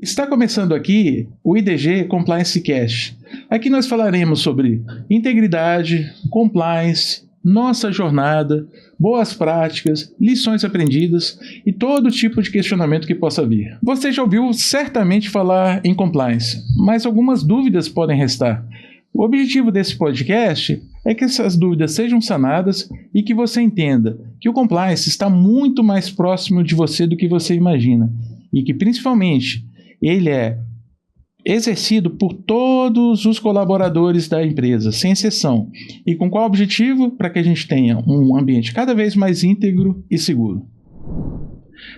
Está começando aqui o IDG Compliance Cast. Aqui nós falaremos sobre integridade, compliance, nossa jornada, boas práticas, lições aprendidas e todo tipo de questionamento que possa vir. Você já ouviu certamente falar em compliance, mas algumas dúvidas podem restar. O objetivo desse podcast é que essas dúvidas sejam sanadas e que você entenda que o compliance está muito mais próximo de você do que você imagina e que, principalmente, ele é exercido por todos os colaboradores da empresa, sem exceção. E com qual objetivo? Para que a gente tenha um ambiente cada vez mais íntegro e seguro.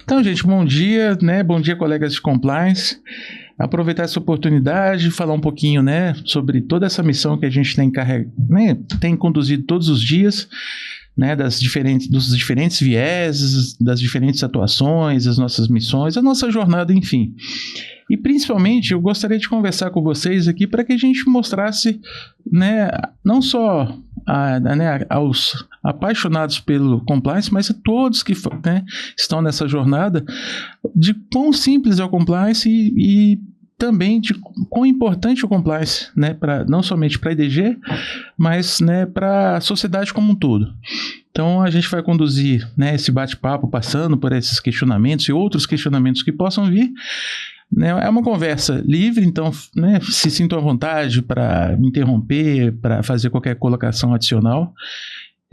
Então, gente, bom dia, né? Bom dia, colegas de compliance. Aproveitar essa oportunidade, falar um pouquinho, né, sobre toda essa missão que a gente tem conduzido todos os dias, né, dos diferentes vieses, das diferentes atuações, as nossas missões, a nossa jornada, enfim. E principalmente eu gostaria de conversar com vocês aqui para que a gente mostrasse, né, não só aos apaixonados pelo compliance, mas a todos que, né, estão nessa jornada, de quão simples é o compliance e também de quão importante é o compliance, né, não somente para a IDG, mas, né, para a sociedade como um todo. Então a gente vai conduzir, né, esse bate-papo passando por esses questionamentos e outros questionamentos que possam vir. É uma conversa livre, então, né, se sintam à vontade para interromper, para fazer qualquer colocação adicional.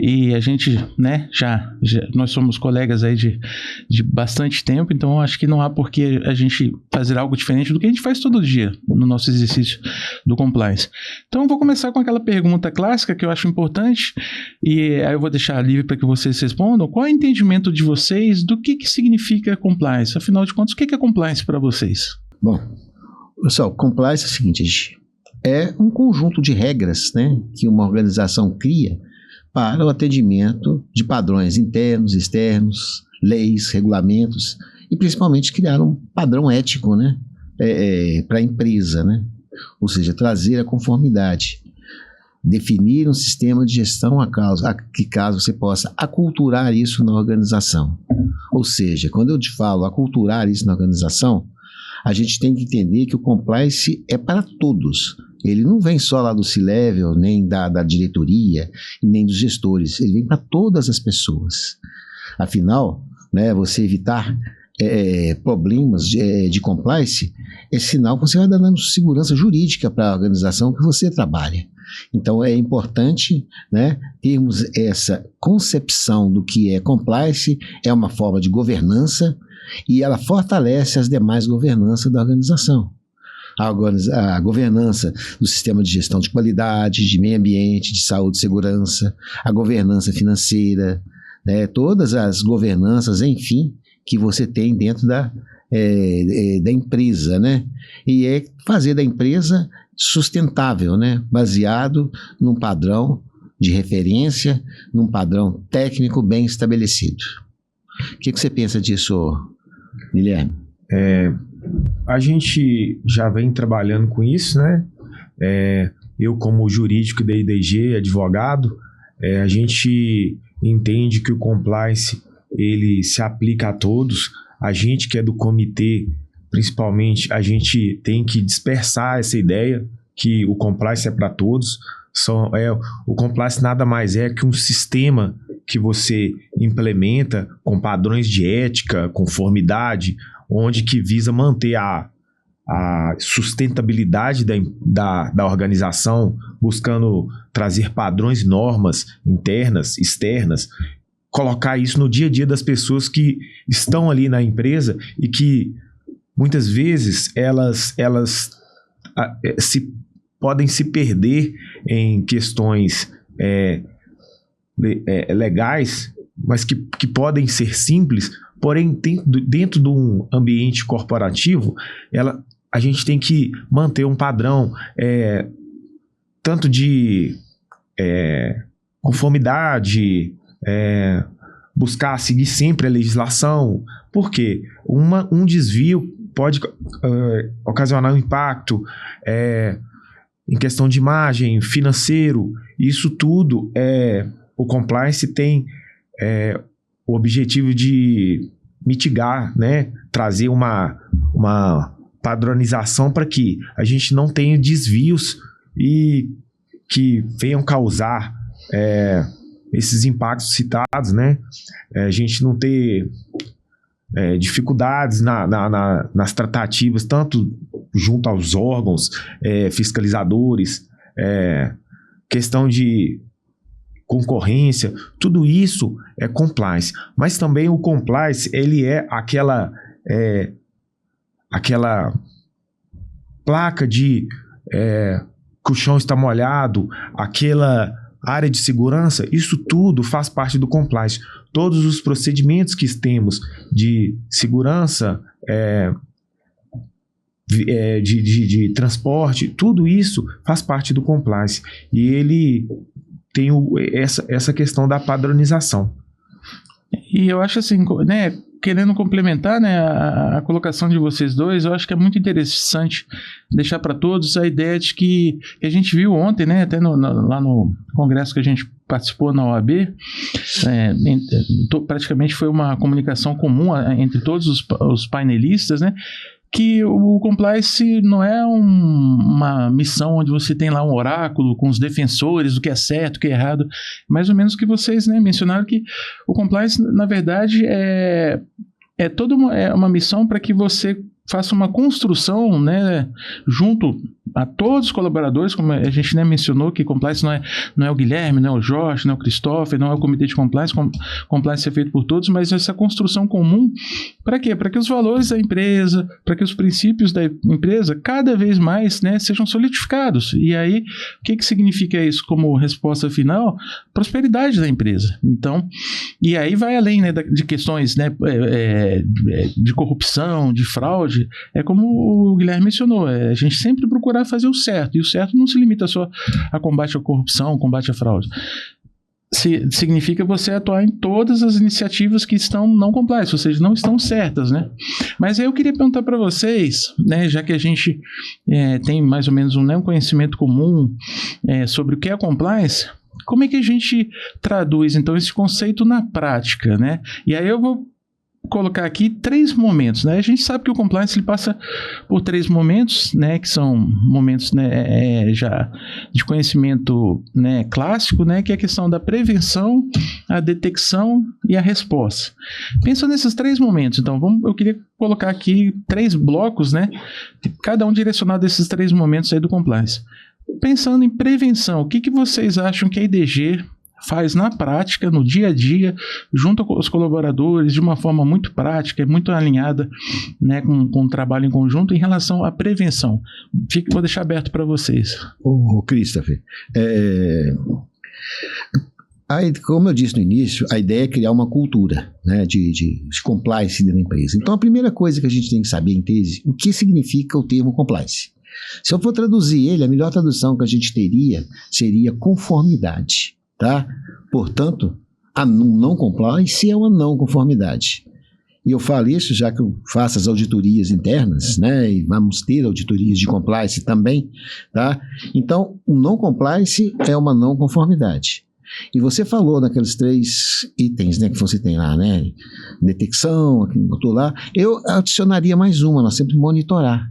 E a gente, né, nós somos colegas aí de bastante tempo, então acho que não há por que a gente fazer algo diferente do que a gente faz todo dia no nosso exercício do compliance. Então eu vou começar com aquela pergunta clássica que eu acho importante, e aí eu vou deixar livre para que vocês respondam. Qual é o entendimento de vocês do que significa compliance? Afinal de contas, o que é compliance para vocês? Bom, pessoal, compliance é o seguinte, é um conjunto de regras, né, que uma organização cria para o atendimento de padrões internos, externos, leis, regulamentos e principalmente criar um padrão ético, né, para a empresa, né? Ou seja, trazer a conformidade, definir um sistema de gestão que caso você possa aculturar isso na organização. Ou seja, quando eu te falo aculturar isso na organização, a gente tem que entender que o compliance é para todos. Ele não vem só lá do C-Level, nem da diretoria, nem dos gestores. Ele vem para todas as pessoas. Afinal, né, você evitar problemas de compliance é sinal que você vai dando segurança jurídica para a organização que você trabalha. Então é importante, né, termos essa concepção do que é compliance, é uma forma de governança e ela fortalece as demais governanças da organização. A governança do sistema de gestão de qualidade, de meio ambiente, de saúde e segurança, a governança financeira, né, todas as governanças, enfim, que você tem dentro da empresa, né? E é fazer da empresa sustentável, né? Baseado num padrão de referência, num padrão técnico bem estabelecido. O que você pensa disso, Guilherme? A gente já vem trabalhando com isso, né? Eu, como jurídico da IDG, advogado, a gente entende que o compliance ele se aplica a todos. A gente que é do comitê, principalmente, a gente tem que dispersar essa ideia que o compliance é para todos. O compliance nada mais é que um sistema que você implementa com padrões de ética, conformidade, onde que visa manter a sustentabilidade da organização, buscando trazer padrões e normas internas, externas, colocar isso no dia a dia das pessoas que estão ali na empresa e que muitas vezes elas podem se perder em questões legais, mas que podem ser simples. Porém, dentro de um ambiente corporativo, a gente tem que manter um padrão tanto de conformidade, buscar seguir sempre a legislação. Por quê? Um desvio pode ocasionar um impacto em questão de imagem, financeiro. Isso tudo, o compliance tem o objetivo de mitigar, né? Trazer uma padronização para que a gente não tenha desvios e que venham causar esses impactos citados, né? A gente não ter dificuldades nas tratativas, tanto junto aos órgãos fiscalizadores, questão de concorrência, tudo isso é compliance. Mas também o compliance, ele é aquela placa de que o chão está molhado, aquela área de segurança, isso tudo faz parte do compliance. Todos os procedimentos que temos de segurança, de transporte, tudo isso faz parte do compliance. E ele tem essa questão da padronização. E eu acho assim, né, querendo complementar, né, a colocação de vocês dois, eu acho que é muito interessante deixar para todos a ideia de que a gente viu ontem, né, até lá no congresso que a gente participou na OAB, praticamente foi uma comunicação comum entre todos os painelistas, né, que o compliance não é uma missão onde você tem lá um oráculo com os defensores do que é certo, o que é errado. Mais ou menos que vocês, né, mencionaram que o compliance, na verdade, é uma missão para que você faça uma construção, né, junto a todos os colaboradores, como a gente, né, mencionou, que compliance não é o Guilherme, não é o Jorge, não é o Christopher, não é o comitê de compliance, compliance é feito por todos, mas essa construção comum, para quê? Para que os valores da empresa, para que os princípios da empresa cada vez mais, né, sejam solidificados. E aí, o que significa isso como resposta final? Prosperidade da empresa. Então, e aí vai além, né, de questões, né, de corrupção, de fraude, é como o Guilherme mencionou, a gente sempre procurar fazer o certo, e o certo não se limita só a combate à corrupção, combate à fraude. Significa você atuar em todas as iniciativas que estão não compliance, ou seja, não estão certas, né? Mas aí eu queria perguntar para vocês, né, já que a gente tem mais ou menos um conhecimento comum sobre o que é compliance, como é que a gente traduz, então, esse conceito na prática, né? E aí eu vou colocar aqui 3 momentos, né? A gente sabe que o compliance ele passa por 3 momentos, né? Que são momentos, né, já de conhecimento, né, clássico, né? Que é a questão da prevenção, a detecção e a resposta. Pensa nesses 3 momentos. Então, eu queria colocar aqui 3 blocos, né? Cada um direcionado a esses 3 momentos aí do compliance. Pensando em prevenção, o que vocês acham que a IDG faz na prática, no dia a dia, junto com os colaboradores, de uma forma muito prática e muito alinhada, né, com o trabalho em conjunto em relação à prevenção? Vou deixar aberto para vocês. Christopher, como eu disse no início, a ideia é criar uma cultura, né, de compliance dentro da empresa. Então, a primeira coisa que a gente tem que saber, em tese, o que significa o termo compliance. Se eu for traduzir ele, a melhor tradução que a gente teria seria conformidade. Tá? Portanto, a não compliance é uma não conformidade. E eu falo isso já que eu faço as auditorias internas, né? E vamos ter auditorias de compliance também, tá? Então, o não compliance é uma não conformidade. E você falou naqueles 3 itens, né, que você tem lá, né? Detecção, aqui botou lá. Eu adicionaria mais uma, nós sempre monitorar.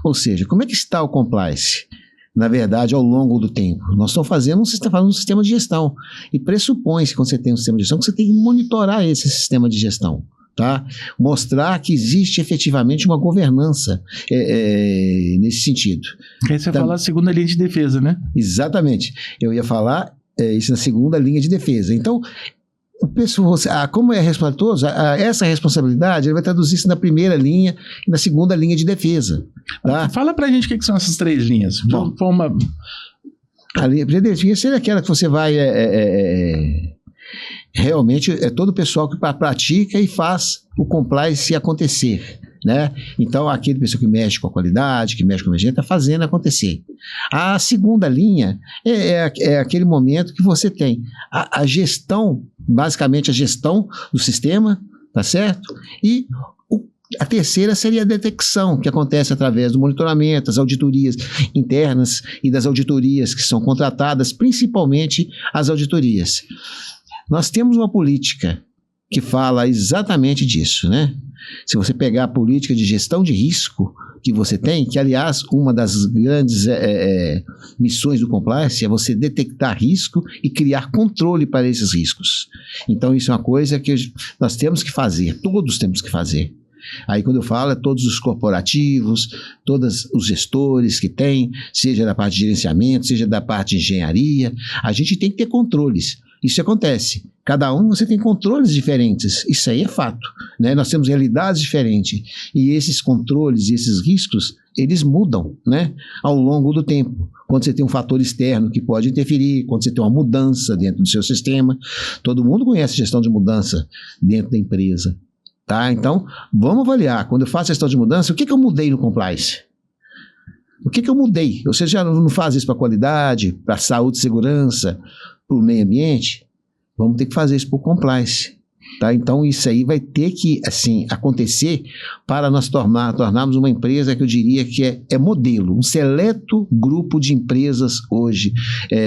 Ou seja, como é que está o compliance? Na verdade, ao longo do tempo. Nós estamos fazendo um sistema de gestão. E pressupõe-se, quando você tem um sistema de gestão, que você tem que monitorar esse sistema de gestão. Tá? Mostrar que existe efetivamente uma governança nesse sentido. Aí você fala a segunda linha de defesa, né? Exatamente. Eu ia falar isso na segunda linha de defesa. Então, como é a responsabilidade de todos, essa responsabilidade ele vai traduzir isso na primeira linha e na segunda linha de defesa. Tá? Fala pra gente o que são essas 3 linhas. Bom, a linha de defesa seria aquela que você vai realmente todo o pessoal que pratica e faz o compliance acontecer. Né? Então, aquele pessoa que mexe com a qualidade, que mexe com a energia, está fazendo acontecer. A segunda linha é aquele momento que você tem a gestão, basicamente a gestão do sistema, tá certo? E a terceira seria a detecção, que acontece através do monitoramento, das auditorias internas e das auditorias que são contratadas, principalmente as auditorias. Nós temos uma política que fala exatamente disso, né? Se você pegar a política de gestão de risco que você tem, que aliás uma das grandes missões do compliance é você detectar risco e criar controle para esses riscos. Então isso é uma coisa que nós temos que fazer, todos temos que fazer. Aí quando eu falo é todos os corporativos, todos os gestores que tem, seja da parte de gerenciamento, seja da parte de engenharia, a gente tem que ter controles. Isso acontece. Cada um você tem controles diferentes. Isso aí é fato, né? Nós temos realidades diferentes. E esses controles e esses riscos, eles mudam, né? Ao longo do tempo. Quando você tem um fator externo que pode interferir, quando você tem uma mudança dentro do seu sistema. Todo mundo conhece gestão de mudança dentro da empresa. Tá? Então, vamos avaliar. Quando eu faço gestão de mudança, o que eu mudei no compliance? O que eu mudei? Você já não faz isso para qualidade, para saúde e segurança, para o meio ambiente? Vamos ter que fazer isso por compliance. Tá? Então, isso aí vai ter que assim, acontecer para nós tornarmos uma empresa que eu diria que é modelo, um seleto grupo de empresas hoje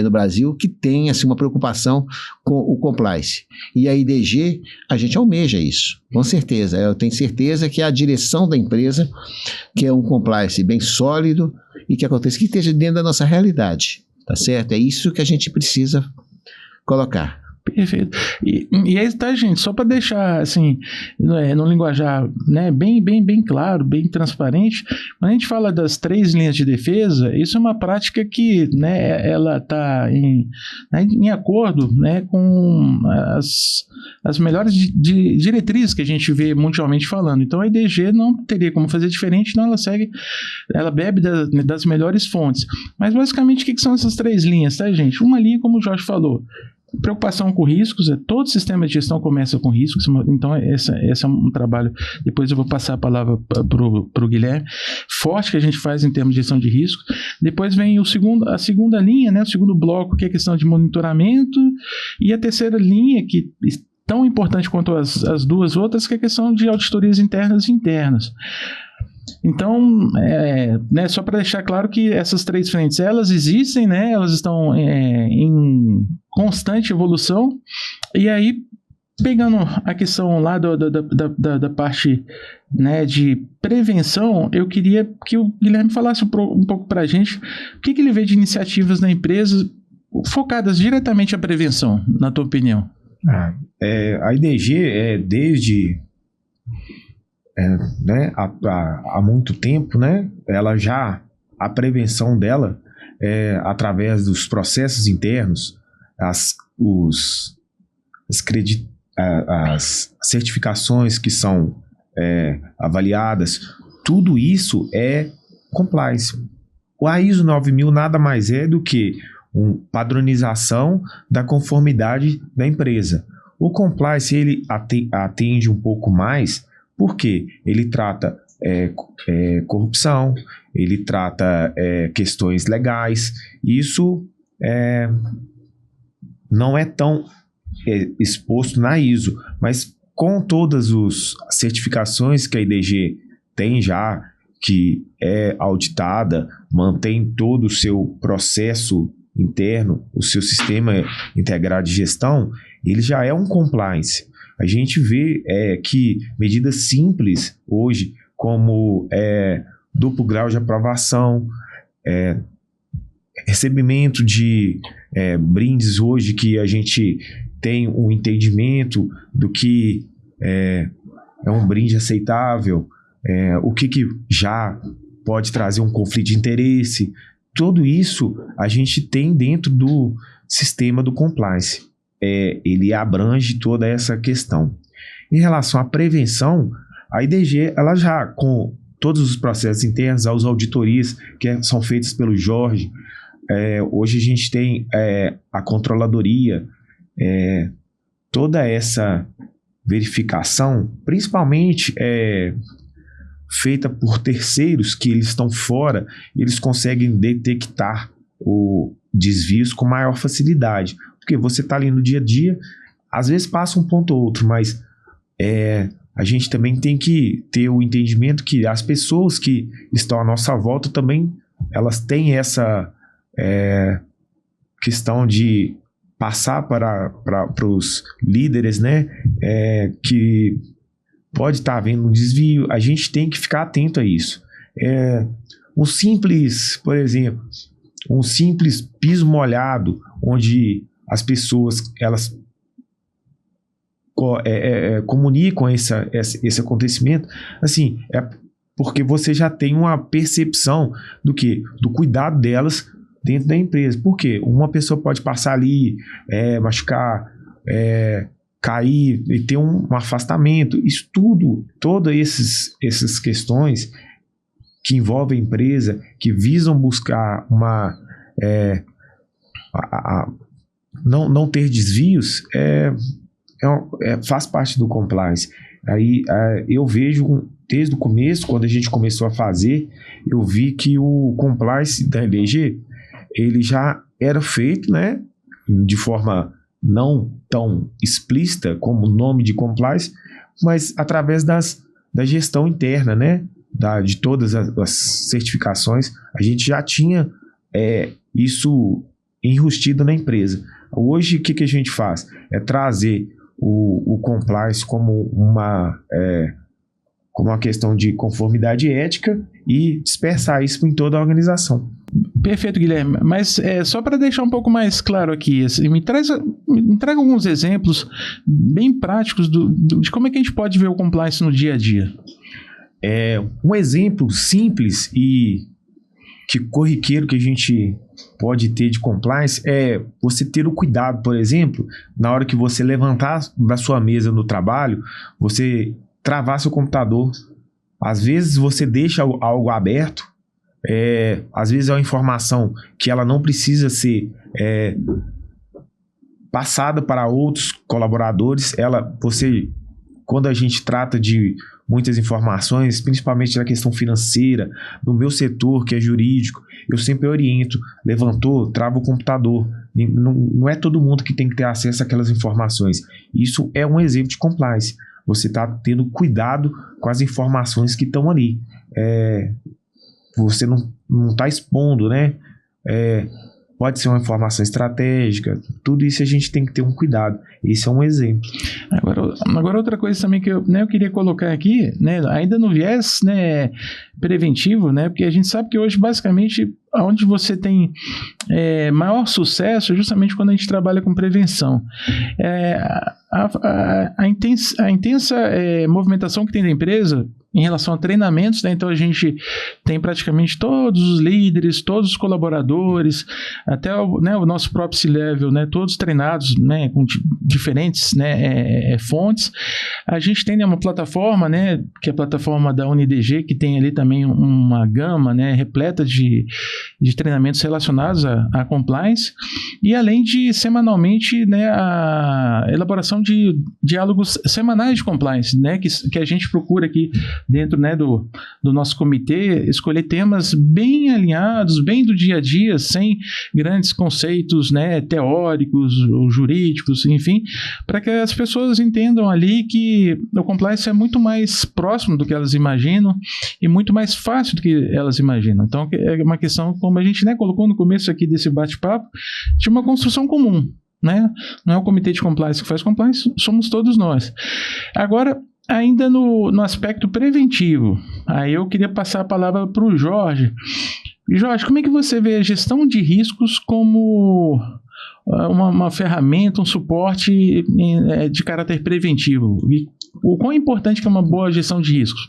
no Brasil que tem assim, uma preocupação com o compliance. E a IDG, a gente almeja isso, com certeza. Eu tenho certeza que a direção da empresa, que é um compliance bem sólido e que aconteça, que esteja dentro da nossa realidade. Tá certo? É isso que a gente precisa colocar. Perfeito. E aí tá, gente, só para deixar assim, no linguajar, né, bem claro, bem transparente, quando a gente fala das 3 linhas de defesa, isso é uma prática que, né, ela está em acordo, né, com as melhores diretrizes que a gente vê mundialmente falando. Então a IDG não teria como fazer diferente, não, ela bebe das melhores fontes. Mas basicamente o que são essas 3 linhas, tá, gente? Uma linha, como o Jorge falou, preocupação com riscos, todo sistema de gestão começa com riscos, então esse é um trabalho, depois eu vou passar a palavra para o Guilherme, forte que a gente faz em termos de gestão de riscos. Depois vem a segunda linha, né, o segundo bloco, que é a questão de monitoramento, e a terceira linha, que é tão importante quanto as duas outras, que é a questão de auditorias internas e internas. Então, né, só para deixar claro que essas 3 frentes, elas existem, né, elas estão em constante evolução, e aí, pegando a questão lá da parte, né, de prevenção, eu queria que o Guilherme falasse um pouco para a gente o que ele vê de iniciativas na empresa focadas diretamente à prevenção, na tua opinião. A IDG desde... né, há muito tempo, né, a prevenção dela através dos processos internos, as certificações que são avaliadas, tudo isso é compliance. A ISO 9000 nada mais é do que uma padronização da conformidade da empresa. O compliance ele atende um pouco mais, porque ele trata corrupção, ele trata questões legais. Isso não é tão exposto na ISO, mas com todas as certificações que a IDG tem já, que é auditada, mantém todo o seu processo interno, o seu sistema integrado de gestão, ele já é um compliance. A gente vê que medidas simples hoje, como duplo grau de aprovação, recebimento de brindes hoje, que a gente tem um entendimento do que é um brinde aceitável, o que já pode trazer um conflito de interesse. Tudo isso a gente tem dentro do sistema do compliance. Ele abrange toda essa questão. Em relação à prevenção, a IDG, ela já, com todos os processos internos, as auditorias que são feitas pelo Jorge, hoje a gente tem a controladoria, toda essa verificação, principalmente feita por terceiros, que eles estão fora, eles conseguem detectar o desvios com maior facilidade. Porque você está ali no dia a dia, às vezes passa um ponto ou outro, mas a gente também tem que ter o entendimento que as pessoas que estão à nossa volta também, elas têm essa questão de passar para os líderes, né, que pode estar havendo um desvio, a gente tem que ficar atento a isso. Por exemplo, um simples piso molhado, onde as pessoas elas comunicam esse acontecimento, assim, porque você já tem uma percepção do cuidado delas dentro da empresa. Por quê? Uma pessoa pode passar ali, machucar, cair e ter um afastamento. Isso tudo, todas essas questões que envolvem a empresa, que visam buscar não ter desvios, faz parte do compliance. Aí eu vejo, desde o começo, quando a gente começou a fazer, eu vi que o compliance da EDG, ele já era feito, né, de forma não tão explícita como o nome de compliance, mas através da gestão interna, né, de todas as certificações, a gente já tinha isso enrustido na empresa. Hoje, o que a gente faz? É trazer o compliance como uma questão de conformidade ética e dispersar isso em toda a organização. Perfeito, Guilherme. Mas só para deixar um pouco mais claro aqui, assim, me traga alguns exemplos bem práticos de como é que a gente pode ver o compliance no dia a dia. Um exemplo simples e corriqueiro que a gente pode ter de compliance é você ter o cuidado, por exemplo, na hora que você levantar da sua mesa no trabalho, você travar seu computador. Às vezes você deixa algo aberto, às vezes é uma informação que ela não precisa ser passada para outros colaboradores. Quando a gente trata de muitas informações, principalmente da questão financeira, no meu setor, que é jurídico, eu sempre oriento, levantou, trava o computador. Não é todo mundo que tem que ter acesso àquelas informações. Isso é um exemplo de compliance. Você está tendo cuidado com as informações que estão ali. Você não está expondo, né? Pode ser uma informação estratégica, tudo isso a gente tem que ter um cuidado. Esse é um exemplo. Agora outra coisa também que eu queria colocar aqui, né, ainda no viés, né, preventivo, né, porque a gente sabe que hoje basicamente onde você tem maior sucesso é justamente quando a gente trabalha com prevenção. A intensa movimentação que tem da empresa em relação a treinamentos, né? Então a gente tem praticamente todos os líderes, todos os colaboradores, até o nosso próprio C-Level, né? Todos treinados, né? Com diferentes, né? Fontes. A gente tem, né, uma plataforma, né? Que é a plataforma da UniDG, que tem ali também uma gama, né? Repleta de treinamentos relacionados a compliance, e além de semanalmente, né, a elaboração de diálogos semanais de compliance, né? Que a gente procura aqui dentro, né, do nosso comitê, escolher temas bem alinhados, bem do dia a dia, sem grandes conceitos, né, teóricos ou jurídicos, enfim, para que as pessoas entendam ali que o compliance é muito mais próximo do que elas imaginam e muito mais fácil do que elas imaginam. Então, é uma questão, como a gente, né, colocou no começo aqui desse bate-papo, de uma construção comum, né? Não é o comitê de compliance que faz compliance, somos todos nós. Agora, ainda no aspecto preventivo, aí eu queria passar a palavra para o Jorge. Jorge, como é que você vê a gestão de riscos como uma ferramenta, um suporte de caráter preventivo? E o quão importante que é uma boa gestão de riscos?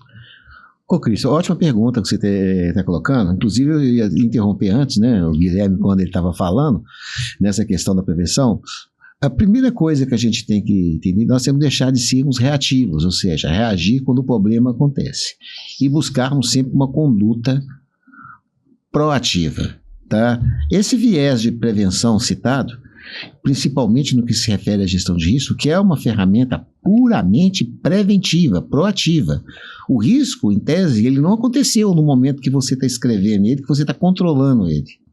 Cris, ótima pergunta que você está colocando. Inclusive, eu ia interromper antes, né, o Guilherme, quando ele estava falando nessa questão da prevenção. A primeira coisa que a gente tem que entender, nós temos que deixar de sermos reativos, ou seja, reagir quando o problema acontece e buscarmos sempre uma conduta proativa, tá? Esse viés de prevenção citado, principalmente no que se refere à gestão de risco, que é uma ferramenta puramente preventiva, proativa. O risco, em tese, ele não aconteceu no momento que você está escrevendo ele, que você está controlando ele.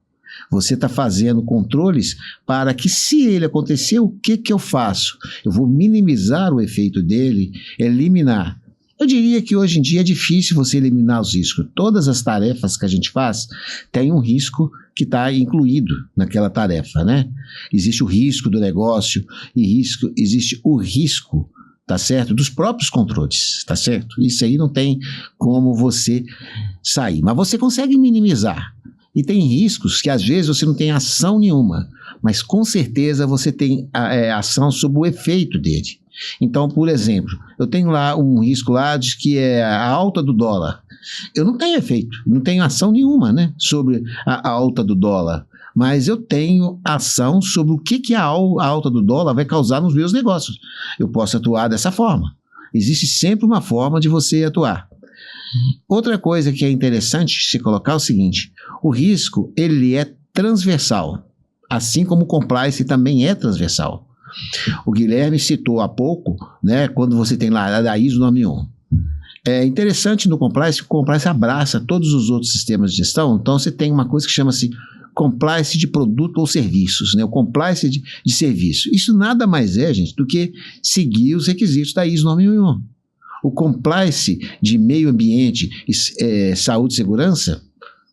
Você está fazendo controles para que, se ele acontecer, o que eu faço? Eu vou minimizar o efeito dele, eliminar. Eu diria que hoje em dia é difícil você eliminar os riscos. Todas as tarefas que a gente faz têm um risco que está incluído naquela tarefa, né? Existe o risco do negócio e existe o risco, tá certo? Dos próprios controles, tá certo? Isso aí não tem como você sair. Mas você consegue minimizar. E tem riscos que às vezes você não tem ação nenhuma, mas com certeza você tem ação sobre o efeito dele. Então, por exemplo, eu tenho lá um risco lá de que é a alta do dólar. Eu não tenho efeito, não tenho ação nenhuma, né, sobre a alta do dólar, mas eu tenho ação sobre o que a alta do dólar vai causar nos meus negócios. Eu posso atuar dessa forma. Existe sempre uma forma de você atuar. Outra coisa que é interessante se colocar é o seguinte: o risco ele é transversal, assim como o compliance também é transversal. O Guilherme citou há pouco, né, quando você tem lá a ISO 9001. É interessante no compliance, que o compliance abraça todos os outros sistemas de gestão. Então você tem uma coisa que chama-se compliance de produto ou serviços, né, o compliance de serviço. Isso nada mais é, gente, do que seguir os requisitos da ISO 9001. O compliance de meio ambiente, saúde e segurança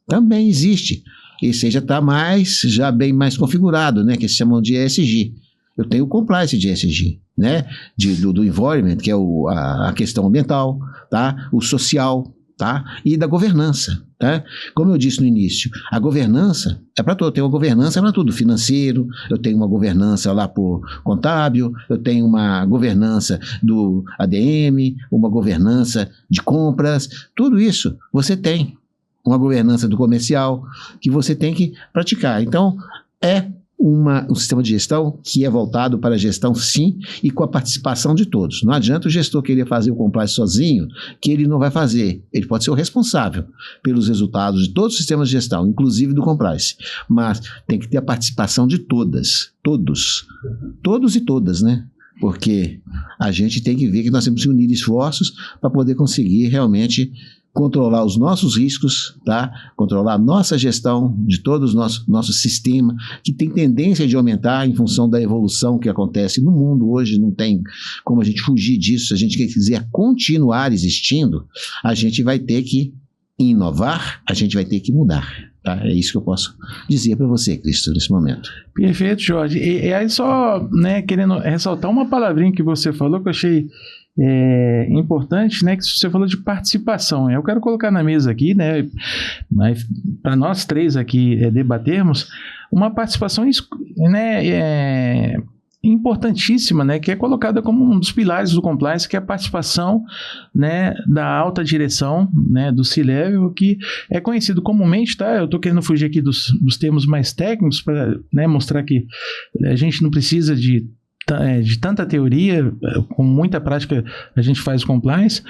também existe. Esse já bem mais configurado, né, que se chamam de ESG. Eu tenho o compliance de ESG, né, do environment, que é a questão ambiental, tá, o social, tá, e da governança, tá. Como eu disse no início, a governança é para tudo. Eu tenho uma governança para tudo, financeiro, eu tenho uma governança lá por contábil, eu tenho uma governança do ADM, uma governança de compras, tudo isso você tem. Uma governança do comercial que você tem que praticar. Então, é um sistema de gestão que é voltado para a gestão, sim, e com a participação de todos. Não adianta o gestor querer fazer o compliance sozinho, que ele não vai fazer. Ele pode ser o responsável pelos resultados de todos os sistemas de gestão, inclusive do compliance. Mas tem que ter a participação de todos e todas, né? Porque a gente tem que ver que nós temos que unir esforços para poder conseguir realmente controlar os nossos riscos, tá? Controlar a nossa gestão de todo o nosso sistema, que tem tendência de aumentar em função da evolução que acontece no mundo hoje. Não tem como a gente fugir disso. Se a gente quiser continuar existindo, a gente vai ter que inovar, a gente vai ter que mudar. Tá? É isso que eu posso dizer para você, Cristo, nesse momento. Perfeito, Jorge. E aí só, né, querendo ressaltar uma palavrinha que você falou que eu achei importante, né, que você falou de participação. Eu quero colocar na mesa aqui, né, para nós três aqui debatermos uma participação, né, importantíssima, né, que é colocada como um dos pilares do compliance, que é a participação, né, da alta direção, né, do C-Level, que é conhecido comumente, tá? Eu estou querendo fugir aqui dos termos mais técnicos para, né, mostrar que a gente não precisa de tanta teoria, com muita prática a gente faz compliance,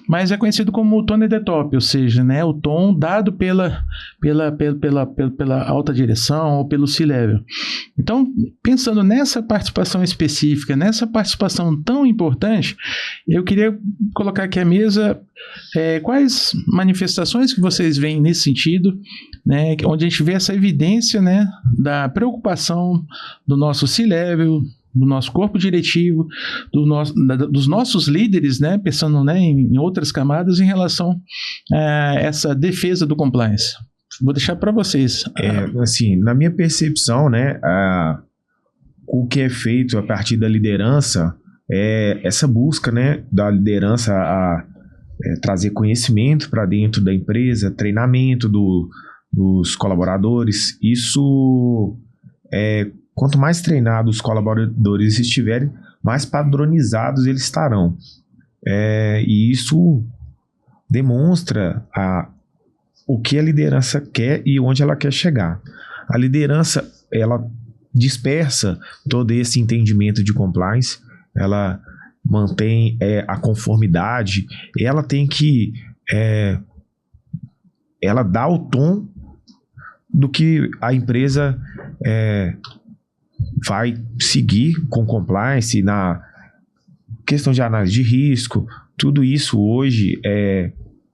mas é conhecido como o tone at the top, ou seja, né, o tom dado pela alta direção ou pelo C-Level. Então, pensando nessa participação específica, nessa participação tão importante, eu queria colocar aqui à mesa quais manifestações que vocês veem nesse sentido, né, onde a gente vê essa evidência, né, da preocupação do nosso C-Level, do nosso corpo diretivo, dos nossos líderes, né, pensando, né, em outras camadas em relação a essa defesa do compliance. Vou deixar para vocês. Assim, na minha percepção, né, o que é feito a partir da liderança é essa busca, né, da liderança a trazer conhecimento para dentro da empresa, treinamento dos colaboradores. Isso quanto mais treinados os colaboradores estiverem, mais padronizados eles estarão. E isso demonstra o que a liderança quer e onde ela quer chegar. A liderança, ela dispersa todo esse entendimento de compliance, ela mantém a conformidade, ela tem que ela dá o tom do que a empresa vai seguir com compliance na questão de análise de risco. Tudo isso hoje,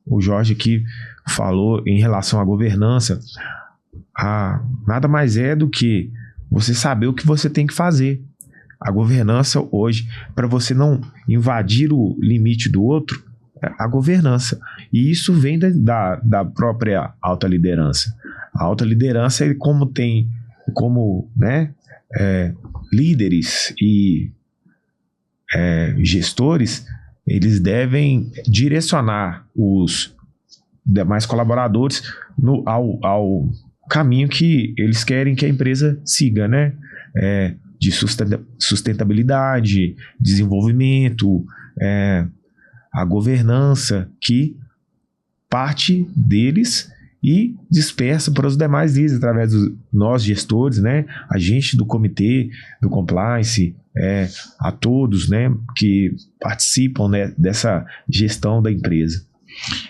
o Jorge aqui falou em relação à governança, nada mais é do que você saber o que você tem que fazer. A governança hoje, para você não invadir o limite do outro, a governança. E isso vem da própria alta liderança. A alta liderança, ele tem como, né, líderes e gestores, eles devem direcionar os demais colaboradores ao caminho que eles querem que a empresa siga, né? De sustentabilidade, desenvolvimento, a governança, que parte deles e dispersa para os demais líderes através dos nós gestores, né? A gente do comitê, do compliance, a todos, né, que participam, né, dessa gestão da empresa.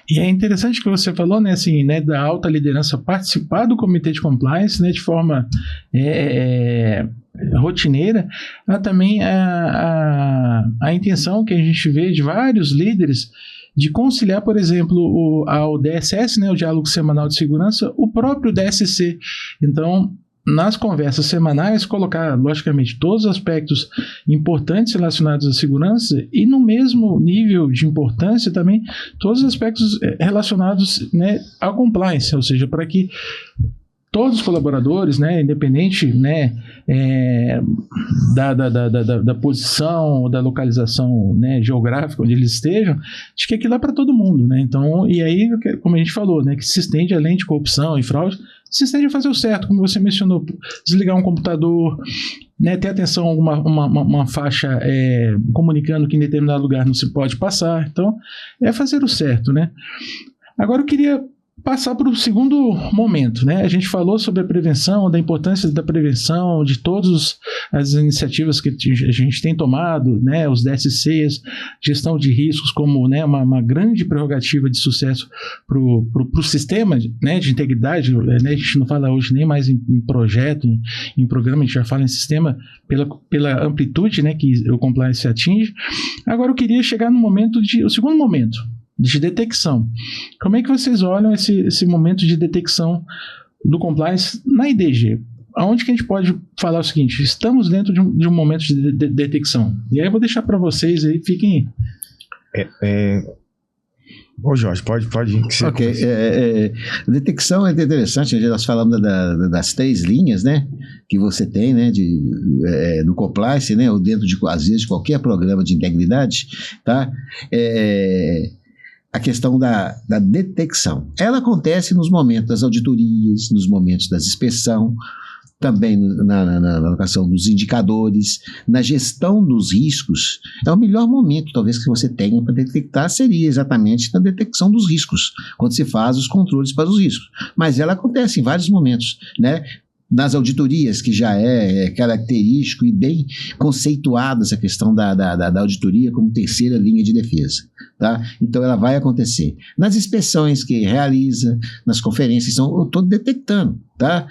E é interessante que você falou, né, assim, né, da alta liderança participar do comitê de compliance, né, de forma rotineira. Há também a intenção que a gente vê de vários líderes de conciliar, por exemplo, ao DSS, né, o Diálogo Semanal de Segurança, o próprio DSC. Então, nas conversas semanais, colocar, logicamente, todos os aspectos importantes relacionados à segurança e, no mesmo nível de importância, também todos os aspectos relacionados, né, ao compliance, ou seja, para que todos os colaboradores, né, independente, né, da posição, da localização, né, geográfica onde eles estejam, de que aquilo é para todo mundo, né? Então, e aí, como a gente falou, né, que se estende além de corrupção e fraude, se estende a fazer o certo, como você mencionou, desligar um computador, né, ter atenção a uma faixa comunicando que em determinado lugar não se pode passar. Então, é fazer o certo, né? Agora eu queria passar para o segundo momento, né? A gente falou sobre a prevenção, da importância da prevenção, de todas as iniciativas que a gente tem tomado, né? Os DSCs, gestão de riscos como, né, uma grande prerrogativa de sucesso para o sistema, né, de integridade, né? A gente não fala hoje nem mais em projeto, em programa, a gente já fala em sistema pela amplitude, né, que o compliance atinge. Agora eu queria chegar no o segundo momento, de detecção. Como é que vocês olham esse momento de detecção do compliance na IDG? Aonde que a gente pode falar o seguinte, estamos dentro de um momento de detecção? E aí eu vou deixar para vocês aí, fiquem... Ô Jorge, pode ir. Ok, detecção é interessante, nós falamos das 3 linhas, né, que você tem, né, do compliance, né, ou dentro às vezes, de qualquer programa de integridade, tá? A questão da detecção. Ela acontece nos momentos das auditorias, nos momentos da inspeção, também na alocação dos indicadores, na gestão dos riscos. É o melhor momento, talvez, que você tenha para detectar, seria exatamente na detecção dos riscos, quando se faz os controles para os riscos. Mas ela acontece em vários momentos, né? Nas auditorias, que já é característico e bem conceituada essa questão da auditoria como terceira linha de defesa, tá? Então ela vai acontecer. Nas inspeções que realiza, nas conferências, eu estou detectando, tá?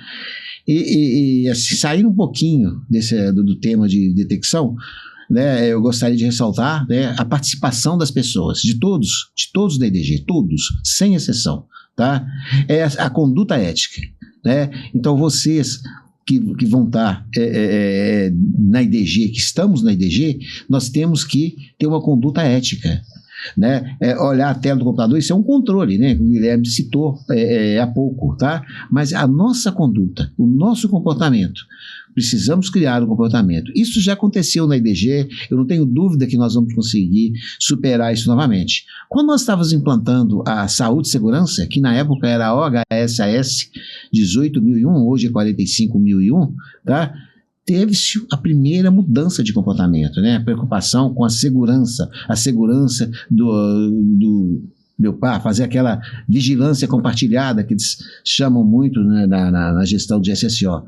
E assim, sair um pouquinho do tema de detecção, né, eu gostaria de ressaltar, né, a participação das pessoas, de todos da IDG, todos, sem exceção, tá? É a conduta ética. Né? Então vocês que vão estar na IDG, que estamos na IDG, nós temos que ter uma conduta ética, né? Olhar a tela do computador, isso é um controle, né? O Guilherme citou há pouco, tá? Mas a nossa conduta, o nosso comportamento, precisamos criar um comportamento. Isso já aconteceu na IDG, eu não tenho dúvida que nós vamos conseguir superar isso novamente. Quando nós estávamos implantando a saúde e segurança, que na época era a OHSAS 18.001, hoje é 45.001, tá? Teve-se a primeira mudança de comportamento, né? A preocupação com a segurança do meu pai, fazer aquela vigilância compartilhada que eles chamam muito, né, na gestão de SSO.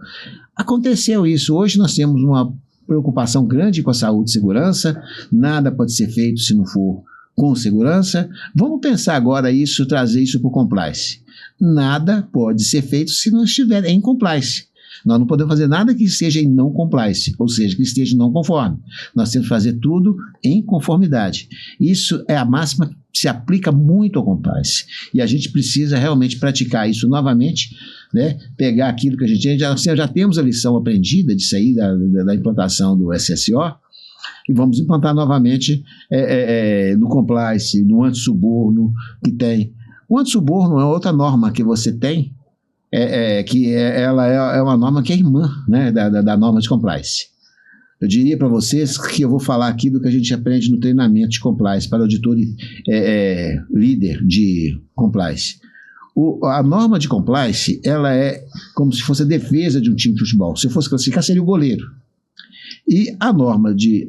Aconteceu isso. Hoje nós temos uma preocupação grande com a saúde e segurança, nada pode ser feito se não for com segurança. Vamos pensar agora isso, trazer isso para o compliance. Nada pode ser feito se não estiver em compliance. Nós não podemos fazer nada que esteja em não compliance, ou seja, que esteja não conforme. Nós temos que fazer tudo em conformidade. Isso é a máxima que se aplica muito ao compliance. E a gente precisa realmente praticar isso novamente, né? Pegar aquilo que a gente já temos a lição aprendida disso aí, da implantação do SSO, e vamos implantar novamente no compliance, no antissuborno que tem. O antissuborno é outra norma que você tem, ela é uma norma que é irmã, né, da norma de compliance. Eu diria para vocês que eu vou falar aqui do que a gente aprende no treinamento de compliance para auditor líder de compliance. A norma de compliance, ela é como se fosse a defesa de um time de futebol. Se eu fosse classificar, seria o goleiro. E a norma de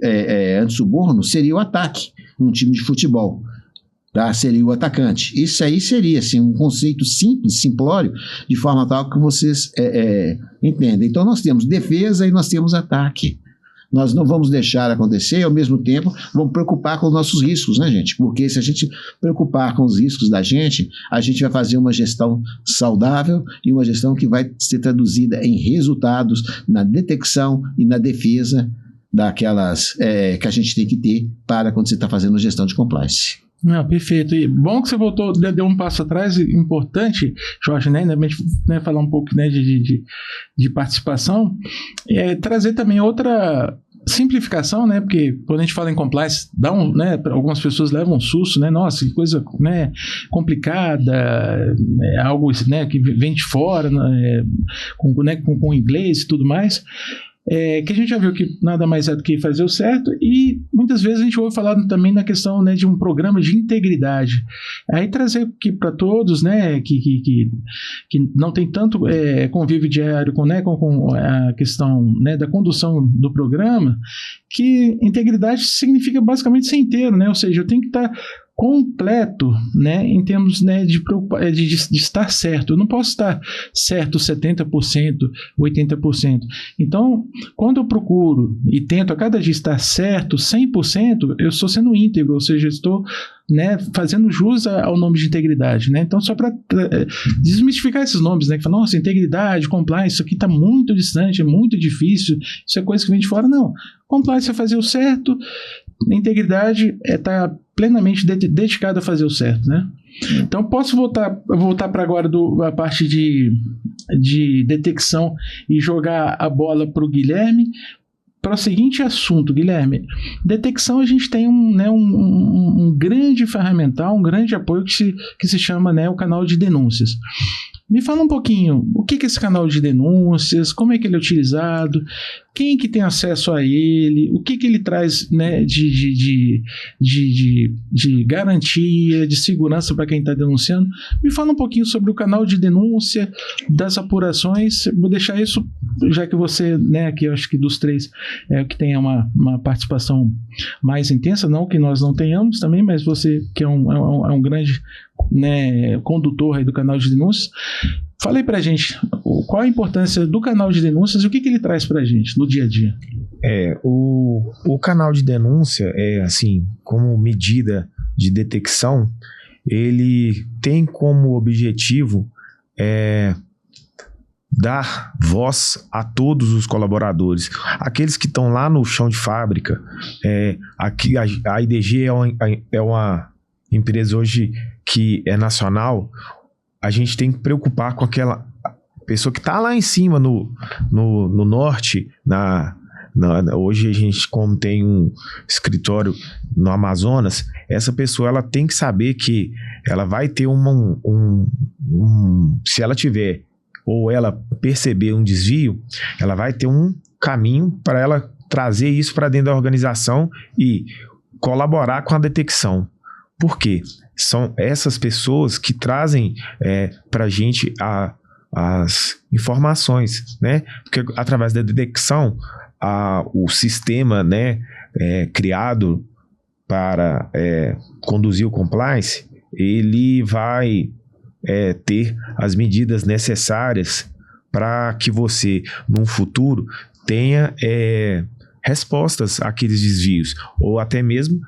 antissuborno seria o ataque num time de futebol. Tá? Seria o atacante. Isso aí seria assim, um conceito simples, simplório, de forma tal que vocês entendem. Então nós temos defesa e nós temos ataque. Nós não vamos deixar acontecer e, ao mesmo tempo, vamos preocupar com os nossos riscos, né, gente? Porque se a gente preocupar com os riscos da gente, a gente vai fazer uma gestão saudável e uma gestão que vai ser traduzida em resultados na detecção e na defesa daquelas que a gente tem que ter para quando você está fazendo a gestão de compliance. Não, perfeito. E bom que você voltou, deu um passo atrás, importante, Jorge, né, falar um pouco, né, de participação, trazer também outra simplificação, né, porque quando a gente fala em compliance, algumas pessoas levam um susto, né, nossa, que coisa, né, complicada, algo, né, que vem de fora, né, com inglês e tudo mais. Que a gente já viu que nada mais é do que fazer o certo, e muitas vezes a gente ouve falar também na questão, né, de um programa de integridade. Aí trazer aqui para todos, né, que não tem tanto convívio diário com a questão, né, da condução do programa, que integridade significa basicamente ser inteiro, né, ou seja, eu tenho que estar completo, né, em termos, né, de estar certo. Eu não posso estar certo 70%, 80%. Então, quando eu procuro e tento a cada dia estar certo 100%, eu estou sendo íntegro, ou seja, estou, né, fazendo jus ao nome de integridade, né? Então, só para desmistificar esses nomes, né, que falam, nossa, integridade, compliance, isso aqui está muito distante, é muito difícil, isso é coisa que vem de fora. Não, compliance é fazer o certo, integridade é estar plenamente dedicado a fazer o certo, né? Então, posso voltar para agora a parte de detecção e jogar a bola para o Guilherme, para o seguinte assunto, Guilherme. Detecção, a gente tem um grande ferramental, um grande apoio que se chama, né, o canal de denúncias. Me fala um pouquinho, o que é esse canal de denúncias, como é que ele é utilizado, quem que tem acesso a ele, o que ele traz, né, de garantia, de segurança para quem está denunciando. Me fala um pouquinho sobre o canal de denúncia, das apurações. Vou deixar isso, já que você, né, que eu acho que dos três é o que tem uma participação mais intensa, não que nós não tenhamos também, mas você que é um grande, né, condutor aí do canal de denúncias. Fala aí pra gente, qual a importância do canal de denúncias e o que ele traz pra gente no dia a dia? O canal de denúncia, assim, como medida de detecção, ele tem como objetivo dar voz a todos os colaboradores, aqueles que estão lá no chão de fábrica. Aqui a IDG é uma empresa hoje que é nacional. A gente tem que preocupar com aquela pessoa que está lá em cima no norte. Hoje a gente, como tem um escritório no Amazonas, essa pessoa ela tem que saber que ela vai ter se ela tiver ou ela perceber um desvio, ela vai ter um caminho para ela trazer isso para dentro da organização e colaborar com a detecção. Por quê? São essas pessoas que trazem para a gente as informações, né? Porque através da detecção, o sistema, né, criado para conduzir o compliance, ele vai ter as medidas necessárias para que você, num futuro, tenha respostas àqueles desvios, ou até mesmo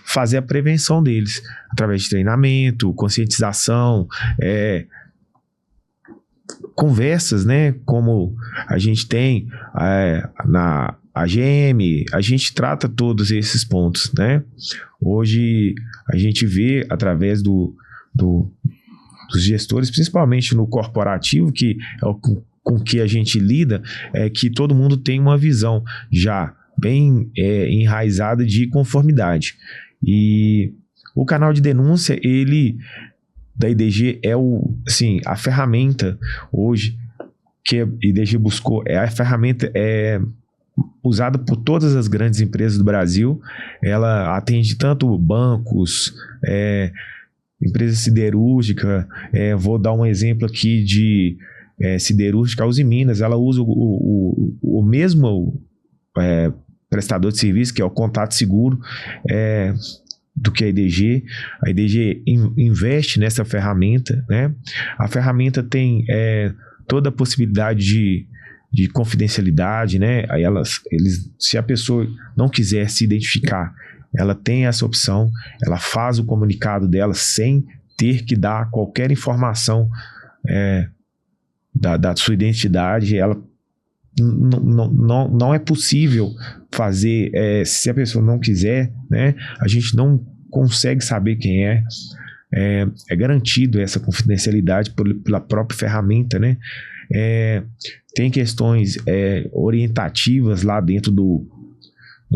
fazer a prevenção deles, através de treinamento, conscientização, conversas, né, como a gente tem na AGM, a gente trata todos esses pontos, né? Hoje a gente vê através dos gestores, principalmente no corporativo, que é com que a gente lida, que todo mundo tem uma visão já bem enraizada de conformidade. E o canal de denúncia, da IDG a ferramenta hoje que a IDG buscou, a ferramenta usada por todas as grandes empresas do Brasil. Ela atende tanto bancos, empresa siderúrgica, vou dar um exemplo aqui de siderúrgica, a Uzi Minas, ela usa o mesmo prestador de serviço, que é o Contato Seguro, do que a IDG. A IDG investe nessa ferramenta, né? A ferramenta tem toda a possibilidade de confidencialidade, né? Aí se a pessoa não quiser se identificar, ela tem essa opção, ela faz o comunicado dela sem ter que dar qualquer informação da sua identidade. Ela não é possível fazer, se a pessoa não quiser, né? A gente não consegue saber quem é. É garantido essa confidencialidade pela própria ferramenta, né? Tem questões orientativas lá dentro do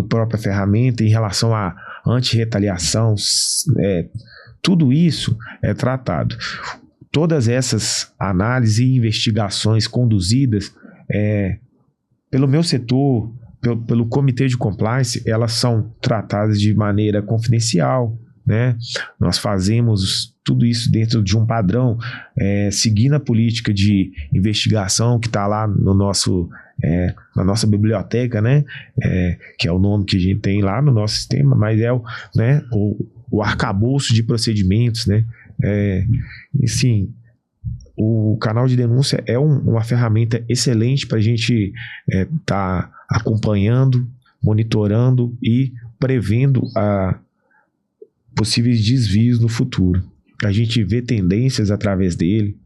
própria ferramenta em relação à antirretaliação. Tudo isso é tratado. Todas essas análises e investigações conduzidas pelo meu setor, pelo comitê de compliance, elas são tratadas de maneira confidencial, né? Nós fazemos tudo isso dentro de um padrão, seguindo a política de investigação que está lá no na nossa biblioteca, né? Que é o nome que a gente tem lá no nosso sistema, mas o arcabouço de procedimentos, né? Sim, o canal de denúncia é uma ferramenta excelente para a gente tá acompanhando, monitorando e prevendo possíveis desvios no futuro. A gente vê tendências através dele,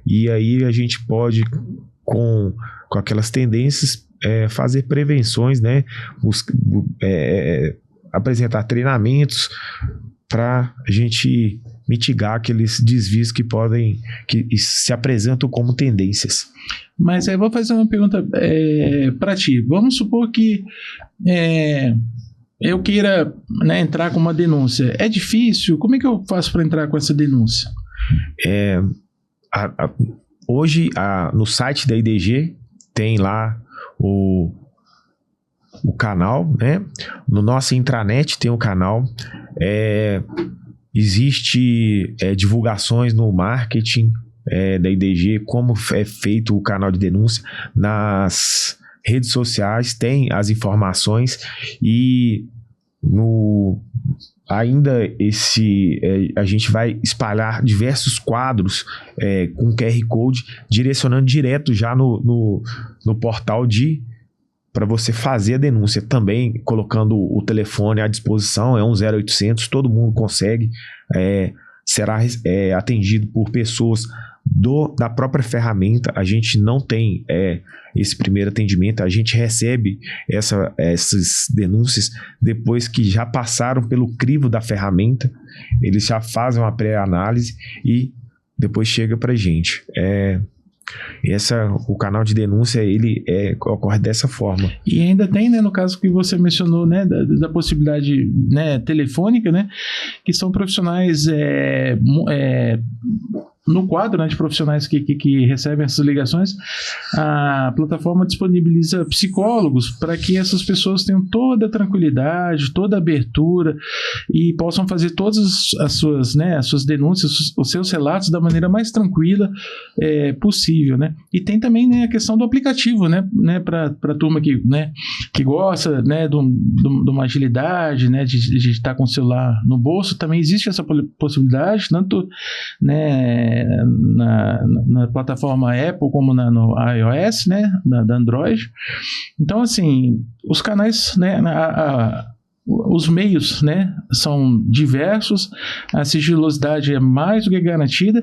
e aí a gente pode, com aquelas tendências, fazer prevenções, né? Apresentar treinamentos para a gente mitigar aqueles desvios que se apresentam como tendências. Mas eu vou fazer uma pergunta para ti. Vamos supor que eu queira, né, entrar com uma denúncia. É difícil? Como é que eu faço para entrar com essa denúncia? Hoje, no site da IDG, tem lá o canal, né? No nosso intranet tem o canal. Existe divulgações no marketing da IDG, como é feito o canal de denúncia. Nas redes sociais tem as informações, e a gente vai espalhar diversos quadros com QR Code, direcionando direto já no portal para você fazer a denúncia, também colocando o telefone à disposição. É um 0800, todo mundo consegue, será atendido por pessoas da própria ferramenta. A gente não tem esse primeiro atendimento, a gente recebe essas denúncias depois que já passaram pelo crivo da ferramenta. Eles já fazem uma pré-análise e depois chega para a gente. O canal de denúncia, ele ocorre dessa forma. E ainda tem, né, no caso que você mencionou, né, da possibilidade, né, telefônica, né, que são profissionais no quadro, né, de profissionais que recebem essas ligações. A plataforma disponibiliza psicólogos para que essas pessoas tenham toda a tranquilidade, toda a abertura e possam fazer todas as suas denúncias, os seus relatos da maneira mais tranquila possível, né? E tem também, né, a questão do aplicativo, né, para a turma que gosta, né, de uma agilidade, né, de estar com o celular no bolso. Também existe essa possibilidade, tanto, né, na plataforma Apple como no iOS, né, da Android. Então, assim, os canais, né, os meios, né, são diversos, a sigilosidade é mais do que garantida,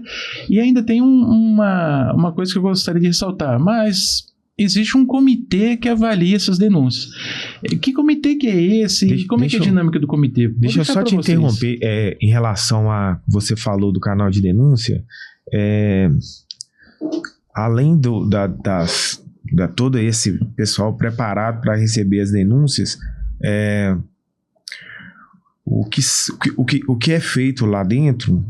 e ainda tem uma coisa que eu gostaria de ressaltar, mas existe um comitê que avalia essas denúncias. Que comitê que é esse? Como é que é a dinâmica do comitê? Deixa eu só te interromper em relação a... Você falou do canal de denúncia. Além todo esse pessoal preparado para receber as denúncias, o que é feito lá dentro,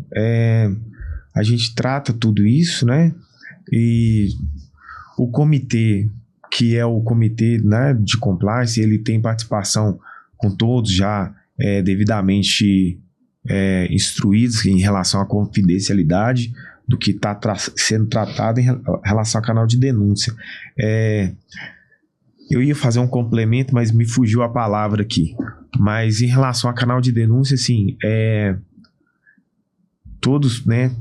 a gente trata tudo isso, né? E o comitê, que é o comitê, né, de compliance, ele tem participação com todos já devidamente instruídos em relação à confidencialidade do que está sendo tratado em relação ao canal de denúncia. Eu ia fazer um complemento, mas me fugiu a palavra aqui. Mas em relação ao canal de denúncia, assim, todos, né,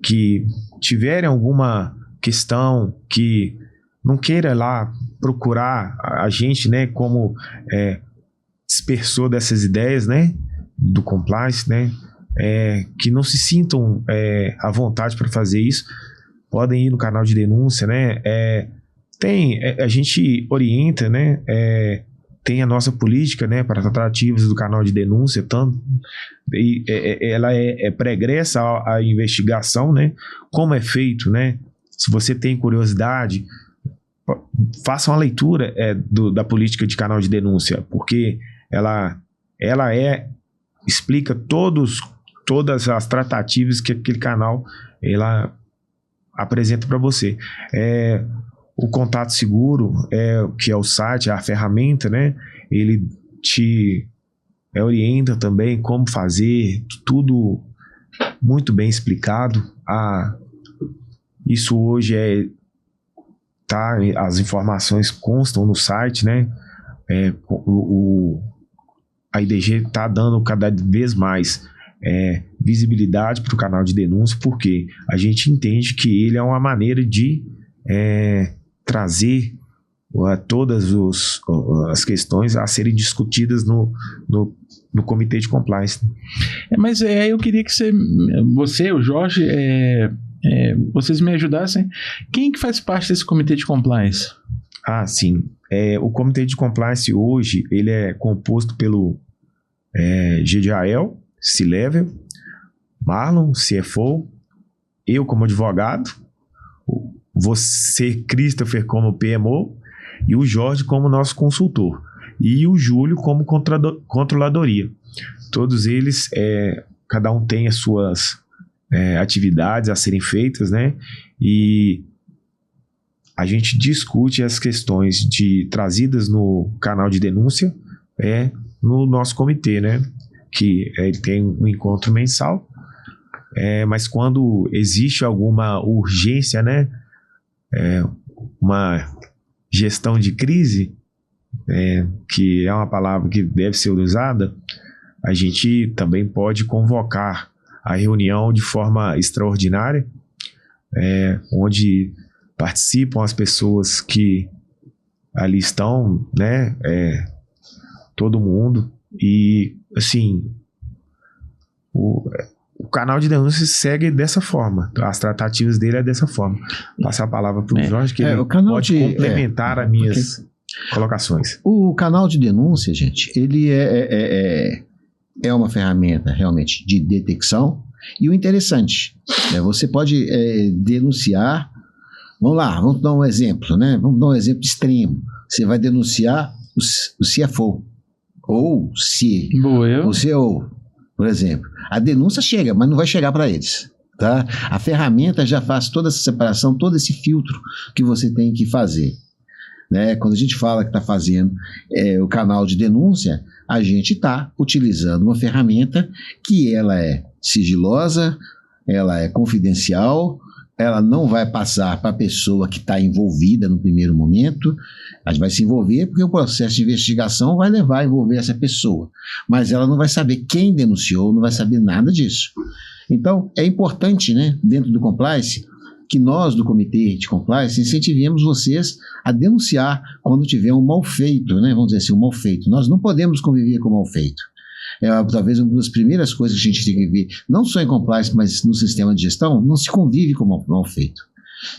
que tiverem alguma questão, que não queira lá procurar a gente, né, como dispersor dessas ideias, né, do compliance, né, que não se sintam à vontade para fazer isso, podem ir no canal de denúncia, né, a gente orienta, né, tem a nossa política, né, para tratativas do canal de denúncia, ela pregressa a investigação, né, como é feito, né, se você tem curiosidade, faça uma leitura da política de canal de denúncia, porque ela explica todas as tratativas que aquele canal ela apresenta para você. O Contato Seguro, que é o site, a ferramenta, né? Ele te orienta também como fazer, tudo muito bem explicado. Isso hoje as informações constam no site, né? A IDG está dando cada vez mais visibilidade para o canal de denúncia, porque a gente entende que ele é uma maneira de trazer todas as questões a serem discutidas no comitê de compliance. Mas eu queria que você, o Jorge, vocês me ajudassem. Quem que faz parte desse comitê de compliance? Sim. O comitê de compliance hoje, ele é composto pelo Gediael, C-Level, Marlon, CFO, eu como advogado, você, Christopher, como PMO, e o Jorge como nosso consultor, e o Júlio como controladoria. Todos eles, cada um tem as suas atividades a serem feitas, né? E a gente discute as questões trazidas no canal de denúncia no nosso comitê, né? Que ele tem um encontro mensal, mas quando existe alguma urgência, né? Uma gestão de crise, que é uma palavra que deve ser usada, a gente também pode convocar a reunião de forma extraordinária, onde participam as pessoas que ali estão, né, todo mundo, e assim, o canal de denúncia segue dessa forma, as tratativas dele é dessa forma. Passar a palavra para o Jorge, que ele pode complementar as minhas colocações. O canal de denúncia, gente, ele é uma ferramenta realmente de detecção, e o interessante, você pode denunciar. Vamos dar um exemplo, né? Vamos dar um exemplo extremo. Você vai denunciar o CFO, ou o CEO, por exemplo. A denúncia chega, mas não vai chegar para eles, tá? A ferramenta já faz toda essa separação, todo esse filtro que você tem que fazer, né? Quando a gente fala que está fazendo o canal de denúncia, a gente está utilizando uma ferramenta que ela é sigilosa, ela é confidencial, ela não vai passar para a pessoa que está envolvida no primeiro momento. A gente vai se envolver porque o processo de investigação vai levar a envolver essa pessoa, mas ela não vai saber quem denunciou, não vai saber nada disso. Então, é importante, né, dentro do compliance, que nós do comitê de compliance incentivemos vocês a denunciar quando tiver um mal feito, né, vamos dizer assim, um mal feito. Nós não podemos conviver com mal feito. Talvez uma das primeiras coisas que a gente tem que ver, não só em compliance, mas no sistema de gestão, não se convive com mal feito.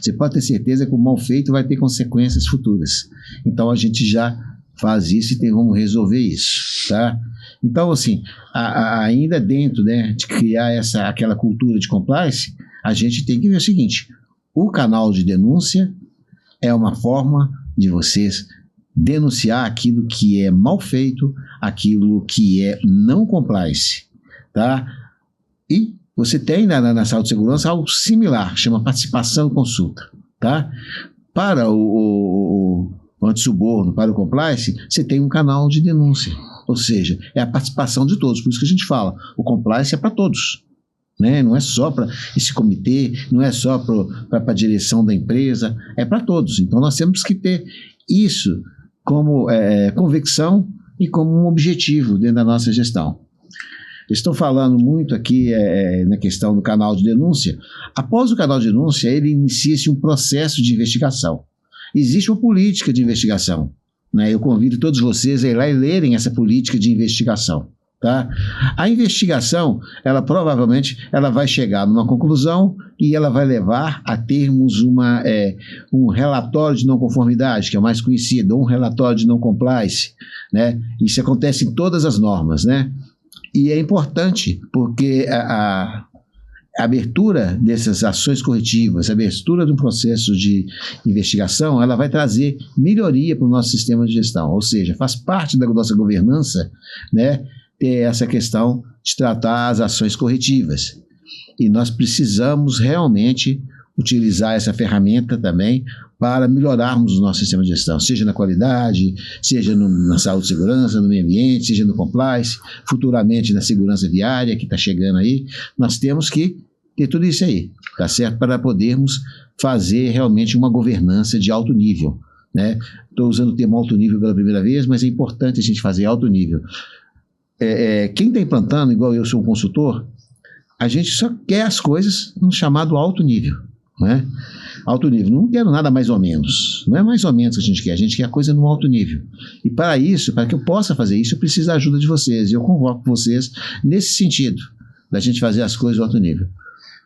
Você pode ter certeza que o mal feito vai ter consequências futuras. Então a gente já faz isso e vamos resolver isso, tá? Então, assim, ainda dentro, né, de criar aquela cultura de compliance, a gente tem que ver o seguinte: o canal de denúncia é uma forma de vocês denunciar aquilo que é mal feito, aquilo que é não compliance, tá? E você tem na saúde e segurança algo similar, chama participação e consulta, tá? Para o antissuborno, para o compliance, você tem um canal de denúncia, ou seja, é a participação de todos, por isso que a gente fala, o compliance é para todos, né? Não é só para esse comitê, não é só para a direção da empresa, é para todos. Então nós temos que ter isso como convicção e como um objetivo dentro da nossa gestão. Estou falando muito aqui na questão do canal de denúncia. Após o canal de denúncia, ele inicia-se um processo de investigação. Existe uma política de investigação, né? Eu convido todos vocês a ir lá e lerem essa política de investigação. Tá? A investigação, ela provavelmente vai chegar numa conclusão e ela vai levar a termos um relatório de não conformidade, que é o mais conhecido, ou um relatório de não compliance, né? Isso acontece em todas as normas, né? E é importante porque a abertura dessas ações corretivas, a abertura de um processo de investigação, ela vai trazer melhoria para o nosso sistema de gestão, ou seja, faz parte da nossa governança, né? Ter essa questão de tratar as ações corretivas. E nós precisamos realmente utilizar essa ferramenta também para melhorarmos o nosso sistema de gestão, seja na qualidade, seja na saúde e segurança, no meio ambiente, seja no compliance, futuramente na segurança viária que está chegando aí. Nós temos que ter tudo isso aí, tá certo? Para podermos fazer realmente uma governança de alto nível, né? Estou usando o termo alto nível pela primeira vez, mas é importante a gente fazer alto nível. Quem está implantando, igual eu sou um consultor, a gente só quer as coisas no chamado alto nível, né? Alto nível, não quero nada mais ou menos, não é mais ou menos que a gente quer a coisa no alto nível. E para isso, para que eu possa fazer isso, eu preciso da ajuda de vocês, e eu convoco vocês nesse sentido, da gente fazer as coisas no alto nível.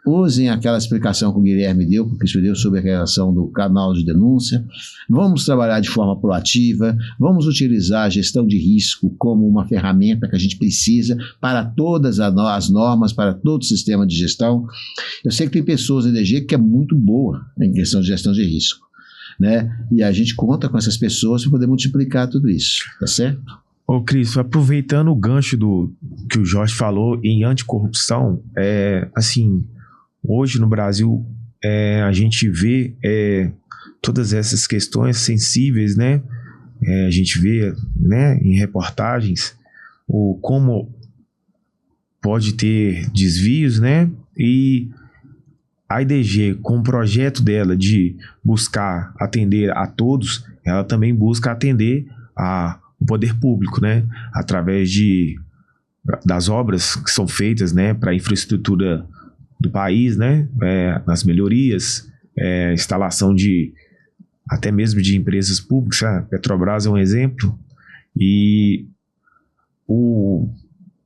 Usem aquela explicação que o Guilherme deu, porque isso deu sobre a criação do canal de denúncia. Vamos trabalhar de forma proativa, vamos utilizar a gestão de risco como uma ferramenta que a gente precisa para todas as normas, para todo o sistema de gestão. Eu sei que tem pessoas na EDG que é muito boa em questão de gestão de risco, né? E a gente conta com essas pessoas para poder multiplicar tudo isso, tá certo? Ô Cris, aproveitando o gancho que o Jorge falou em anticorrupção, assim, hoje no Brasil a gente vê todas essas questões sensíveis, né? A gente vê, né, em reportagens como pode ter desvios, né? E a IDG, com o projeto dela de buscar atender a todos, ela também busca atender o poder público, né? Através das obras que são feitas, né, para a infraestrutura do país, né, nas melhorias, instalação até mesmo de empresas públicas. A Petrobras é um exemplo, e o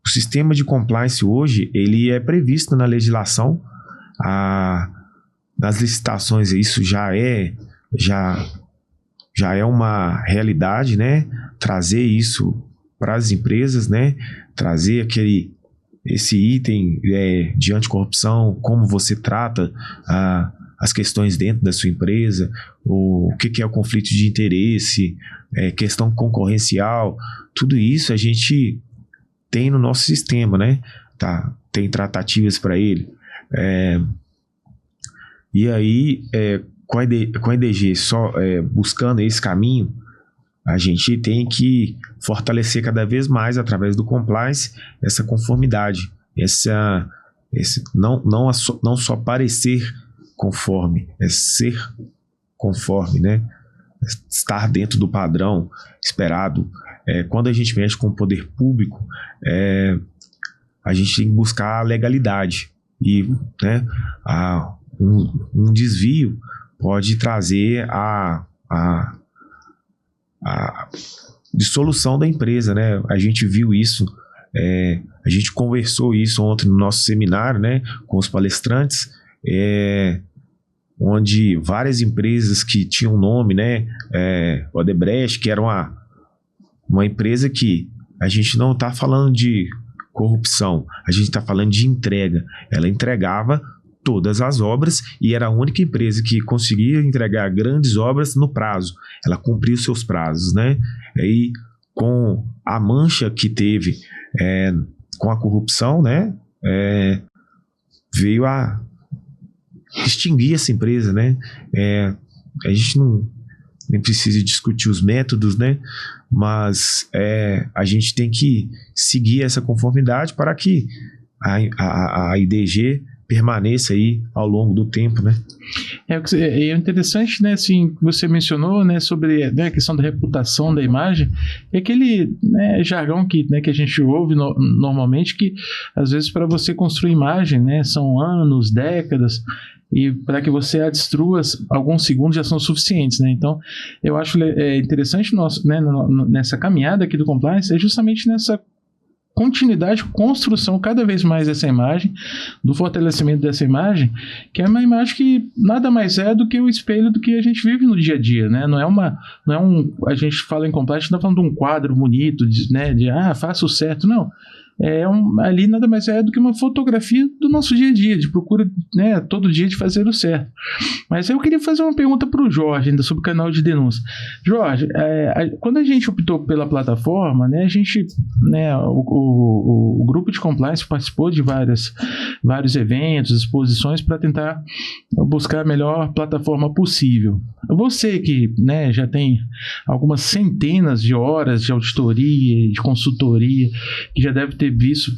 sistema de compliance hoje, ele é previsto na legislação, nas licitações. Isso já é uma realidade, né, trazer isso para as empresas, né, trazer esse item de anticorrupção, como você trata as questões dentro da sua empresa, o que é o conflito de interesse, questão concorrencial, tudo isso a gente tem no nosso sistema, né? Tá, tem tratativas para ele. E aí, com a IDG só buscando esse caminho, a gente tem que fortalecer cada vez mais, através do compliance, essa conformidade, não só parecer conforme, é ser conforme, né? Estar dentro do padrão esperado. Quando a gente mexe com o poder público, a gente tem que buscar a legalidade, e, né, um desvio pode trazer a dissolução da empresa, né? A gente viu isso, a gente conversou isso ontem no nosso seminário, né, com os palestrantes, onde várias empresas que tinham nome, né, Odebrecht, que era uma empresa que a gente não está falando de corrupção, a gente está falando de entrega. Ela entregava todas as obras e era a única empresa que conseguia entregar grandes obras no prazo. Ela cumpriu seus prazos, né? E com a mancha que teve com a corrupção, né? Veio a extinguir essa empresa, né? A gente nem precisa discutir os métodos, né? Mas a gente tem que seguir essa conformidade para que a IDG permaneça aí ao longo do tempo, né? É interessante, né, assim, que você mencionou, né, sobre, né, a questão da reputação da imagem, é aquele, né, jargão que a gente ouve normalmente, que às vezes para você construir imagem, né, são anos, décadas, e para que você a destrua, alguns segundos já são suficientes, né? Então, eu acho interessante nessa caminhada aqui do compliance, é justamente nessa continuidade, construção cada vez mais dessa imagem, do fortalecimento dessa imagem, que é uma imagem que nada mais é do que o espelho do que a gente vive no dia a dia, né? A gente fala em compliance, a gente não está falando de um quadro bonito, faça o certo, não. Ali nada mais é do que uma fotografia do nosso dia a dia, de procura, né, todo dia de fazer o certo. Mas eu queria fazer uma pergunta para o Jorge, ainda sobre o canal de denúncia. Jorge, quando a gente optou pela plataforma, né, a gente, né, o grupo de compliance participou de vários eventos, exposições para tentar buscar a melhor plataforma possível. Você que, né, já tem algumas centenas de horas de auditoria, de consultoria, que já deve ter visto,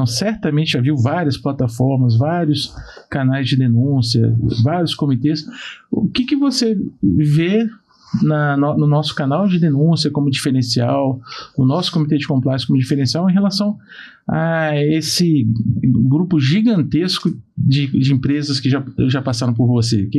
certamente já viu várias plataformas, vários canais de denúncia, vários comitês. O que você vê no nosso canal de denúncia como diferencial, no nosso comitê de compliance como diferencial em relação a esse grupo gigantesco de empresas que já passaram por você?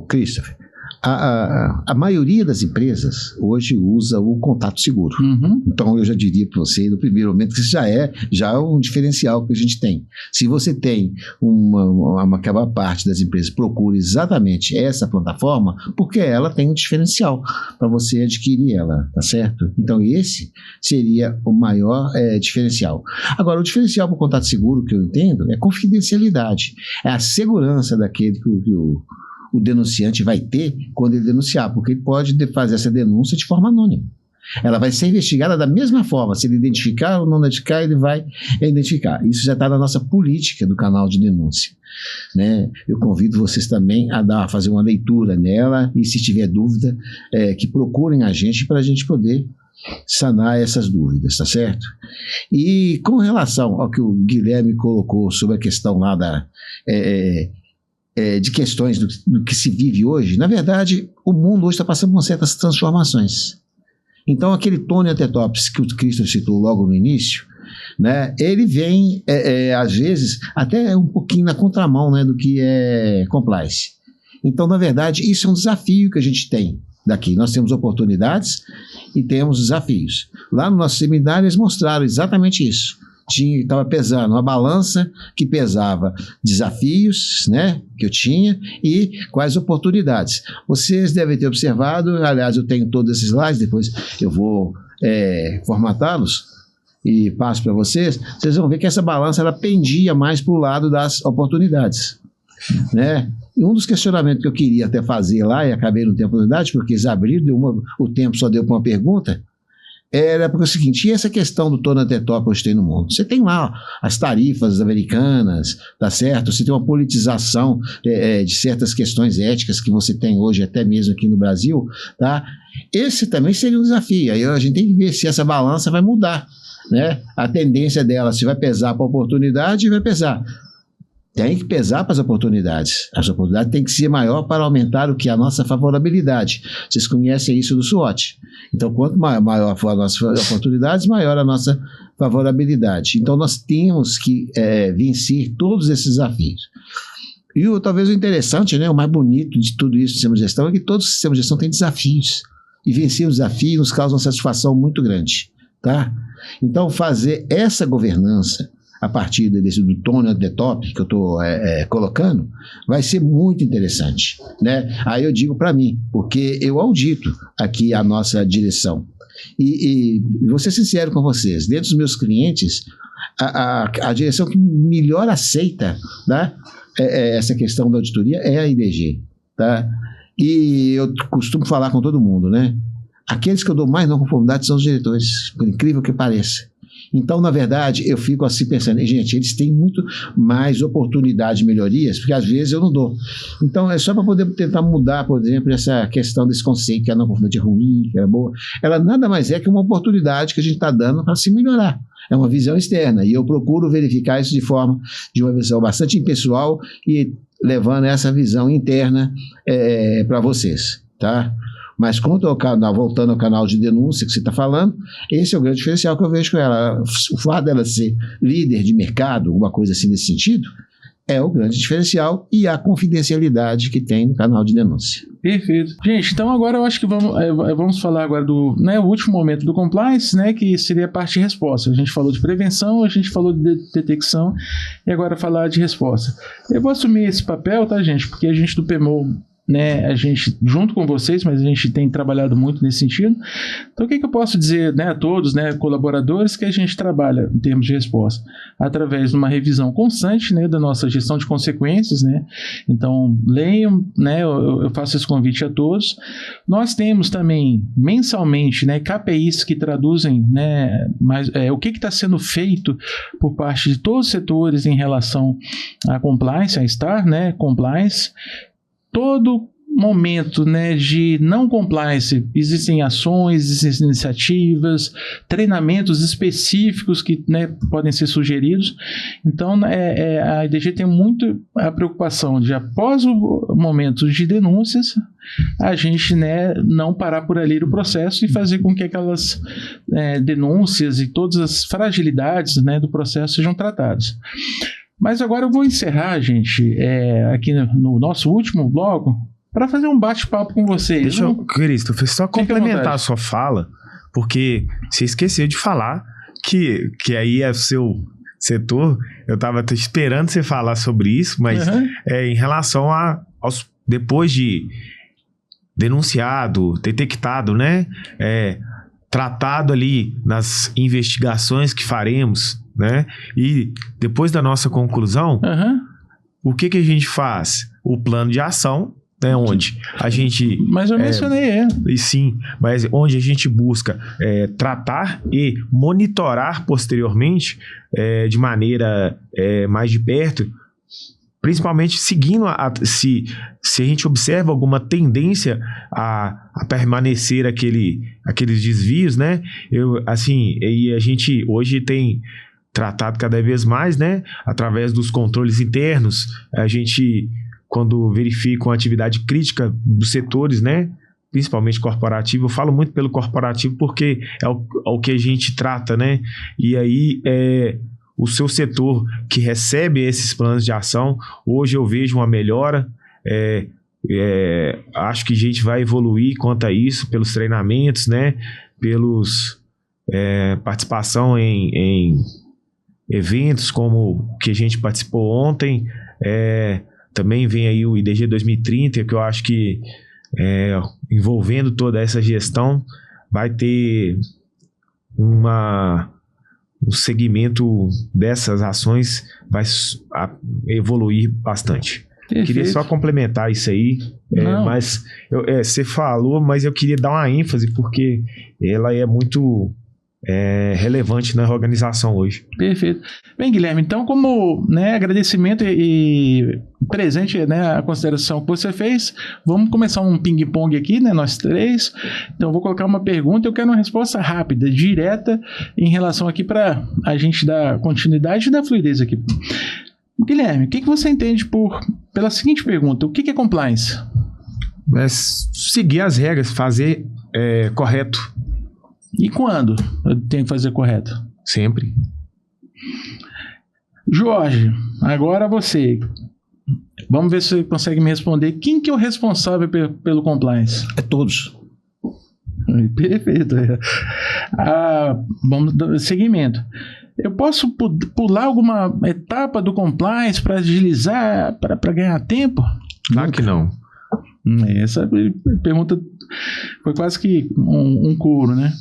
Christopher, a maioria das empresas hoje usa o contato seguro. Uhum. Então eu já diria para você no primeiro momento que isso já é um diferencial que a gente tem. Se você tem uma parte das empresas procura exatamente essa plataforma, porque ela tem um diferencial para você adquirir ela, tá certo? Então esse seria o maior diferencial. Agora, o diferencial para o contato seguro que eu entendo é confidencialidade, é a segurança daquele que o denunciante vai ter quando ele denunciar, porque ele pode fazer essa denúncia de forma anônima. Ela vai ser investigada da mesma forma, se ele identificar ou não identificar, ele vai identificar. Isso já está na nossa política do canal de denúncia, né? Eu convido vocês também a fazer uma leitura nela e, se tiver dúvida, que procurem a gente para a gente poder sanar essas dúvidas, tá certo? E com relação ao que o Guilherme colocou sobre a questão lá de questões do que se vive hoje, na verdade, o mundo hoje está passando por certas transformações. Então, aquele Tony Antetops que o Cristo citou logo no início, né, ele vem, às vezes, até um pouquinho na contramão, né, do que é compliance. Então, na verdade, isso é um desafio que a gente tem daqui. Nós temos oportunidades e temos desafios. Lá no nosso seminário, eles mostraram exatamente isso. Estava pesando uma balança que pesava desafios, né, que eu tinha, e quais oportunidades. Vocês devem ter observado, aliás, eu tenho todos esses slides, depois eu vou formatá-los e passo para vocês. Vocês vão ver que essa balança ela pendia mais para o lado das oportunidades, né? E um dos questionamentos que eu queria até fazer lá, e acabei não tendo oportunidade, porque eles abriram, o tempo só deu para uma pergunta, era porque é o seguinte, e essa questão do Tony Antetops que hoje tem no mundo? Você tem lá as tarifas americanas, tá certo? Você tem uma politização de certas questões éticas que você tem hoje, até mesmo aqui no Brasil, tá? Esse também seria um desafio. Aí a gente tem que ver se essa balança vai mudar, né? A tendência dela, se vai pesar para a oportunidade, vai pesar. Tem que pesar para as oportunidades. As oportunidades têm que ser maior para aumentar o que? A nossa favorabilidade. Vocês conhecem isso do SWOT. Então, quanto maior for a nossa oportunidade, maior a nossa favorabilidade. Então, nós temos que vencer todos esses desafios. E talvez o interessante, né, o mais bonito de tudo isso do sistema de gestão é que todo sistema de gestão tem desafios. E vencer o desafio nos causa uma satisfação muito grande. Tá? Então, fazer essa governança a partir do Tony Antetops que eu estou colocando, vai ser muito interessante, né? Aí eu digo para mim, porque eu audito aqui a nossa direção. E vou ser sincero com vocês, dentro dos meus clientes, a direção que melhor aceita, tá? Essa questão da auditoria é a IDG, tá? E eu costumo falar com todo mundo, né? Aqueles que eu dou mais não conformidade são os diretores, por incrível que pareça. Então, na verdade, eu fico assim pensando, gente, eles têm muito mais oportunidade de melhorias, porque às vezes eu não dou. Então, é só para poder tentar mudar, por exemplo, essa questão desse conceito que a não conformidade é ruim, que é boa. Ela nada mais é que uma oportunidade que a gente está dando para se melhorar. É uma visão externa, e eu procuro verificar isso de uma visão bastante impessoal e levando essa visão interna para vocês, tá? Mas voltando ao canal de denúncia que você está falando, esse é o grande diferencial que eu vejo com ela. O fato dela ser líder de mercado, alguma coisa assim nesse sentido, é o grande diferencial e a confidencialidade que tem no canal de denúncia. Perfeito. Gente, então agora eu acho que vamos falar agora do o último momento do compliance, né, que seria a parte de resposta. A gente falou de prevenção, a gente falou de detecção e agora falar de resposta. Eu vou assumir esse papel, tá, gente? Porque a gente do PMO, né, a gente, junto com vocês, mas a gente tem trabalhado muito nesse sentido. Então, o que eu posso dizer, né, a todos, né, colaboradores, que a gente trabalha em termos de resposta? Através de uma revisão constante, né, da nossa gestão de consequências, né? Então, leiam, né, eu faço esse convite a todos. Nós temos também, mensalmente, né, KPIs que traduzem, né, o que está sendo feito por parte de todos os setores em relação à compliance, a STAR, né, compliance. Todo momento, né, de não compliance, existem ações, existem iniciativas, treinamentos específicos que, né, podem ser sugeridos. Então, a IDG tem muito a preocupação de, após o momento de denúncias, a gente, né, não parar por ali o processo e fazer com que aquelas denúncias e todas as fragilidades, né, do processo sejam tratadas. Mas agora eu vou encerrar, gente, aqui no nosso último bloco, para fazer um bate-papo com vocês. Deixa eu, Christopher, só complementar a sua fala, porque você esqueceu de falar que aí é o seu setor. Eu estava esperando você falar sobre isso, mas em relação depois de denunciado, detectado, né, tratado ali nas investigações que faremos, né? E depois da nossa conclusão, o que a gente faz? O plano de ação, né? Onde a gente... Mas eu mencionei, E sim, mas onde a gente busca tratar e monitorar posteriormente de maneira mais de perto, principalmente seguindo se a gente observa alguma tendência a permanecer aqueles desvios, né? E a gente hoje tem tratado cada vez mais, né, através dos controles internos. A gente, quando verifica uma atividade crítica dos setores, né, principalmente corporativo, eu falo muito pelo corporativo porque é o que a gente trata, né, e aí o seu setor que recebe esses planos de ação, hoje eu vejo uma melhora, acho que a gente vai evoluir quanto a isso, pelos treinamentos, né, pelos participação em eventos como o que a gente participou ontem. Também vem aí o IDG 2030, que eu acho que envolvendo toda essa gestão vai ter um segmento dessas ações, vai evoluir bastante. Perfeito. Queria só complementar isso aí, mas você falou, mas eu queria dar uma ênfase porque ela é muito relevante na organização hoje. Perfeito. Bem, Guilherme, então como, né, agradecimento e presente, né, a consideração que você fez, vamos começar um ping-pong aqui, né, nós três. Então eu vou colocar uma pergunta, eu quero uma resposta rápida, direta, em relação aqui para a gente dar continuidade e dar fluidez aqui. Guilherme, o que você entende pela seguinte pergunta: o que é compliance? Seguir as regras, fazer correto. E quando eu tenho que fazer correto? Sempre. Jorge, agora você. Vamos ver se você consegue me responder. Quem que é o responsável pelo compliance? É todos. Perfeito. Vamos dar seguimento. Eu posso pular alguma etapa do compliance para agilizar, para ganhar tempo? Claro que não. Essa pergunta foi quase que um couro, né?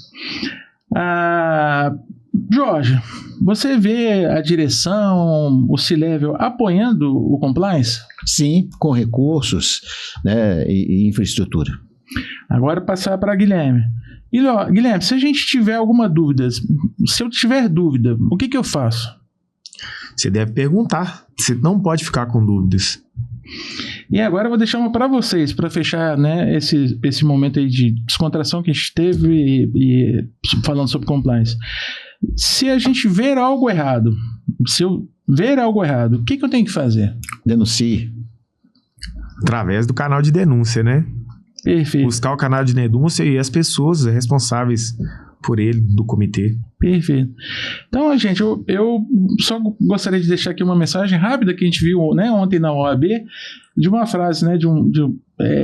Jorge, você vê a direção, o C-Level apoiando o compliance? Sim, com recursos, né, e infraestrutura. Agora passar para Guilherme. Guilherme, se a gente tiver alguma dúvida, se eu tiver dúvida, o que eu faço? Você deve perguntar. Você não pode ficar com dúvidas. E agora eu vou deixar uma para vocês, para fechar, né, esse momento aí de descontração que a gente teve e falando sobre compliance. Se a gente ver algo errado, se eu ver algo errado, o que eu tenho que fazer? Denuncie. Através do canal de denúncia, né? Perfeito. Buscar o canal de denúncia e as pessoas responsáveis por ele, do comitê. Perfeito. Então, gente, eu só gostaria de deixar aqui uma mensagem rápida que a gente viu, né, ontem na OAB, de uma frase, né,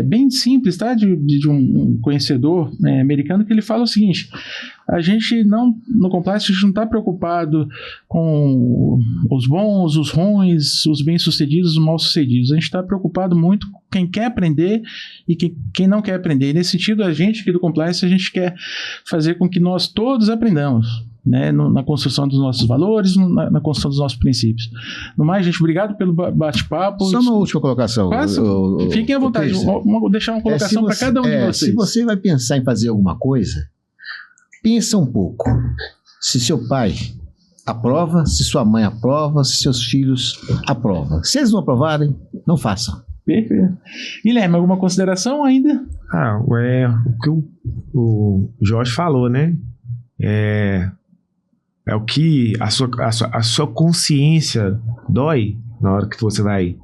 bem simples, tá? De um conhecedor americano, que ele fala o seguinte: a gente não, no compliance, a gente não está preocupado com os bons, os ruins, os bem-sucedidos, os mal-sucedidos. A gente está preocupado muito com quem quer aprender e quem não quer aprender. E nesse sentido, a gente aqui do compliance, a gente quer fazer com que nós todos aprendamos, né, na construção dos nossos valores, na construção dos nossos princípios. No mais, gente, obrigado pelo bate-papo. Só uma última colocação. Fiquem à vontade, vou deixar uma colocação para cada um de vocês. Se você vai pensar em fazer alguma coisa, pensa um pouco. Se seu pai aprova, se sua mãe aprova, se seus filhos aprovam. Se eles não aprovarem, não façam. Perfeito. Guilherme, alguma consideração ainda? O que o Jorge falou, né? É o que a sua consciência dói na hora que você vai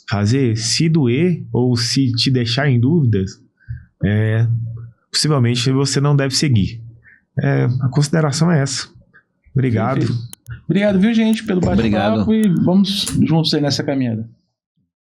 fazer. Se doer ou se te deixar em dúvidas, possivelmente você não deve seguir. A consideração é essa. Obrigado. Perfeito. Obrigado, viu, gente, pelo bate-papo. E vamos juntos aí nessa caminhada.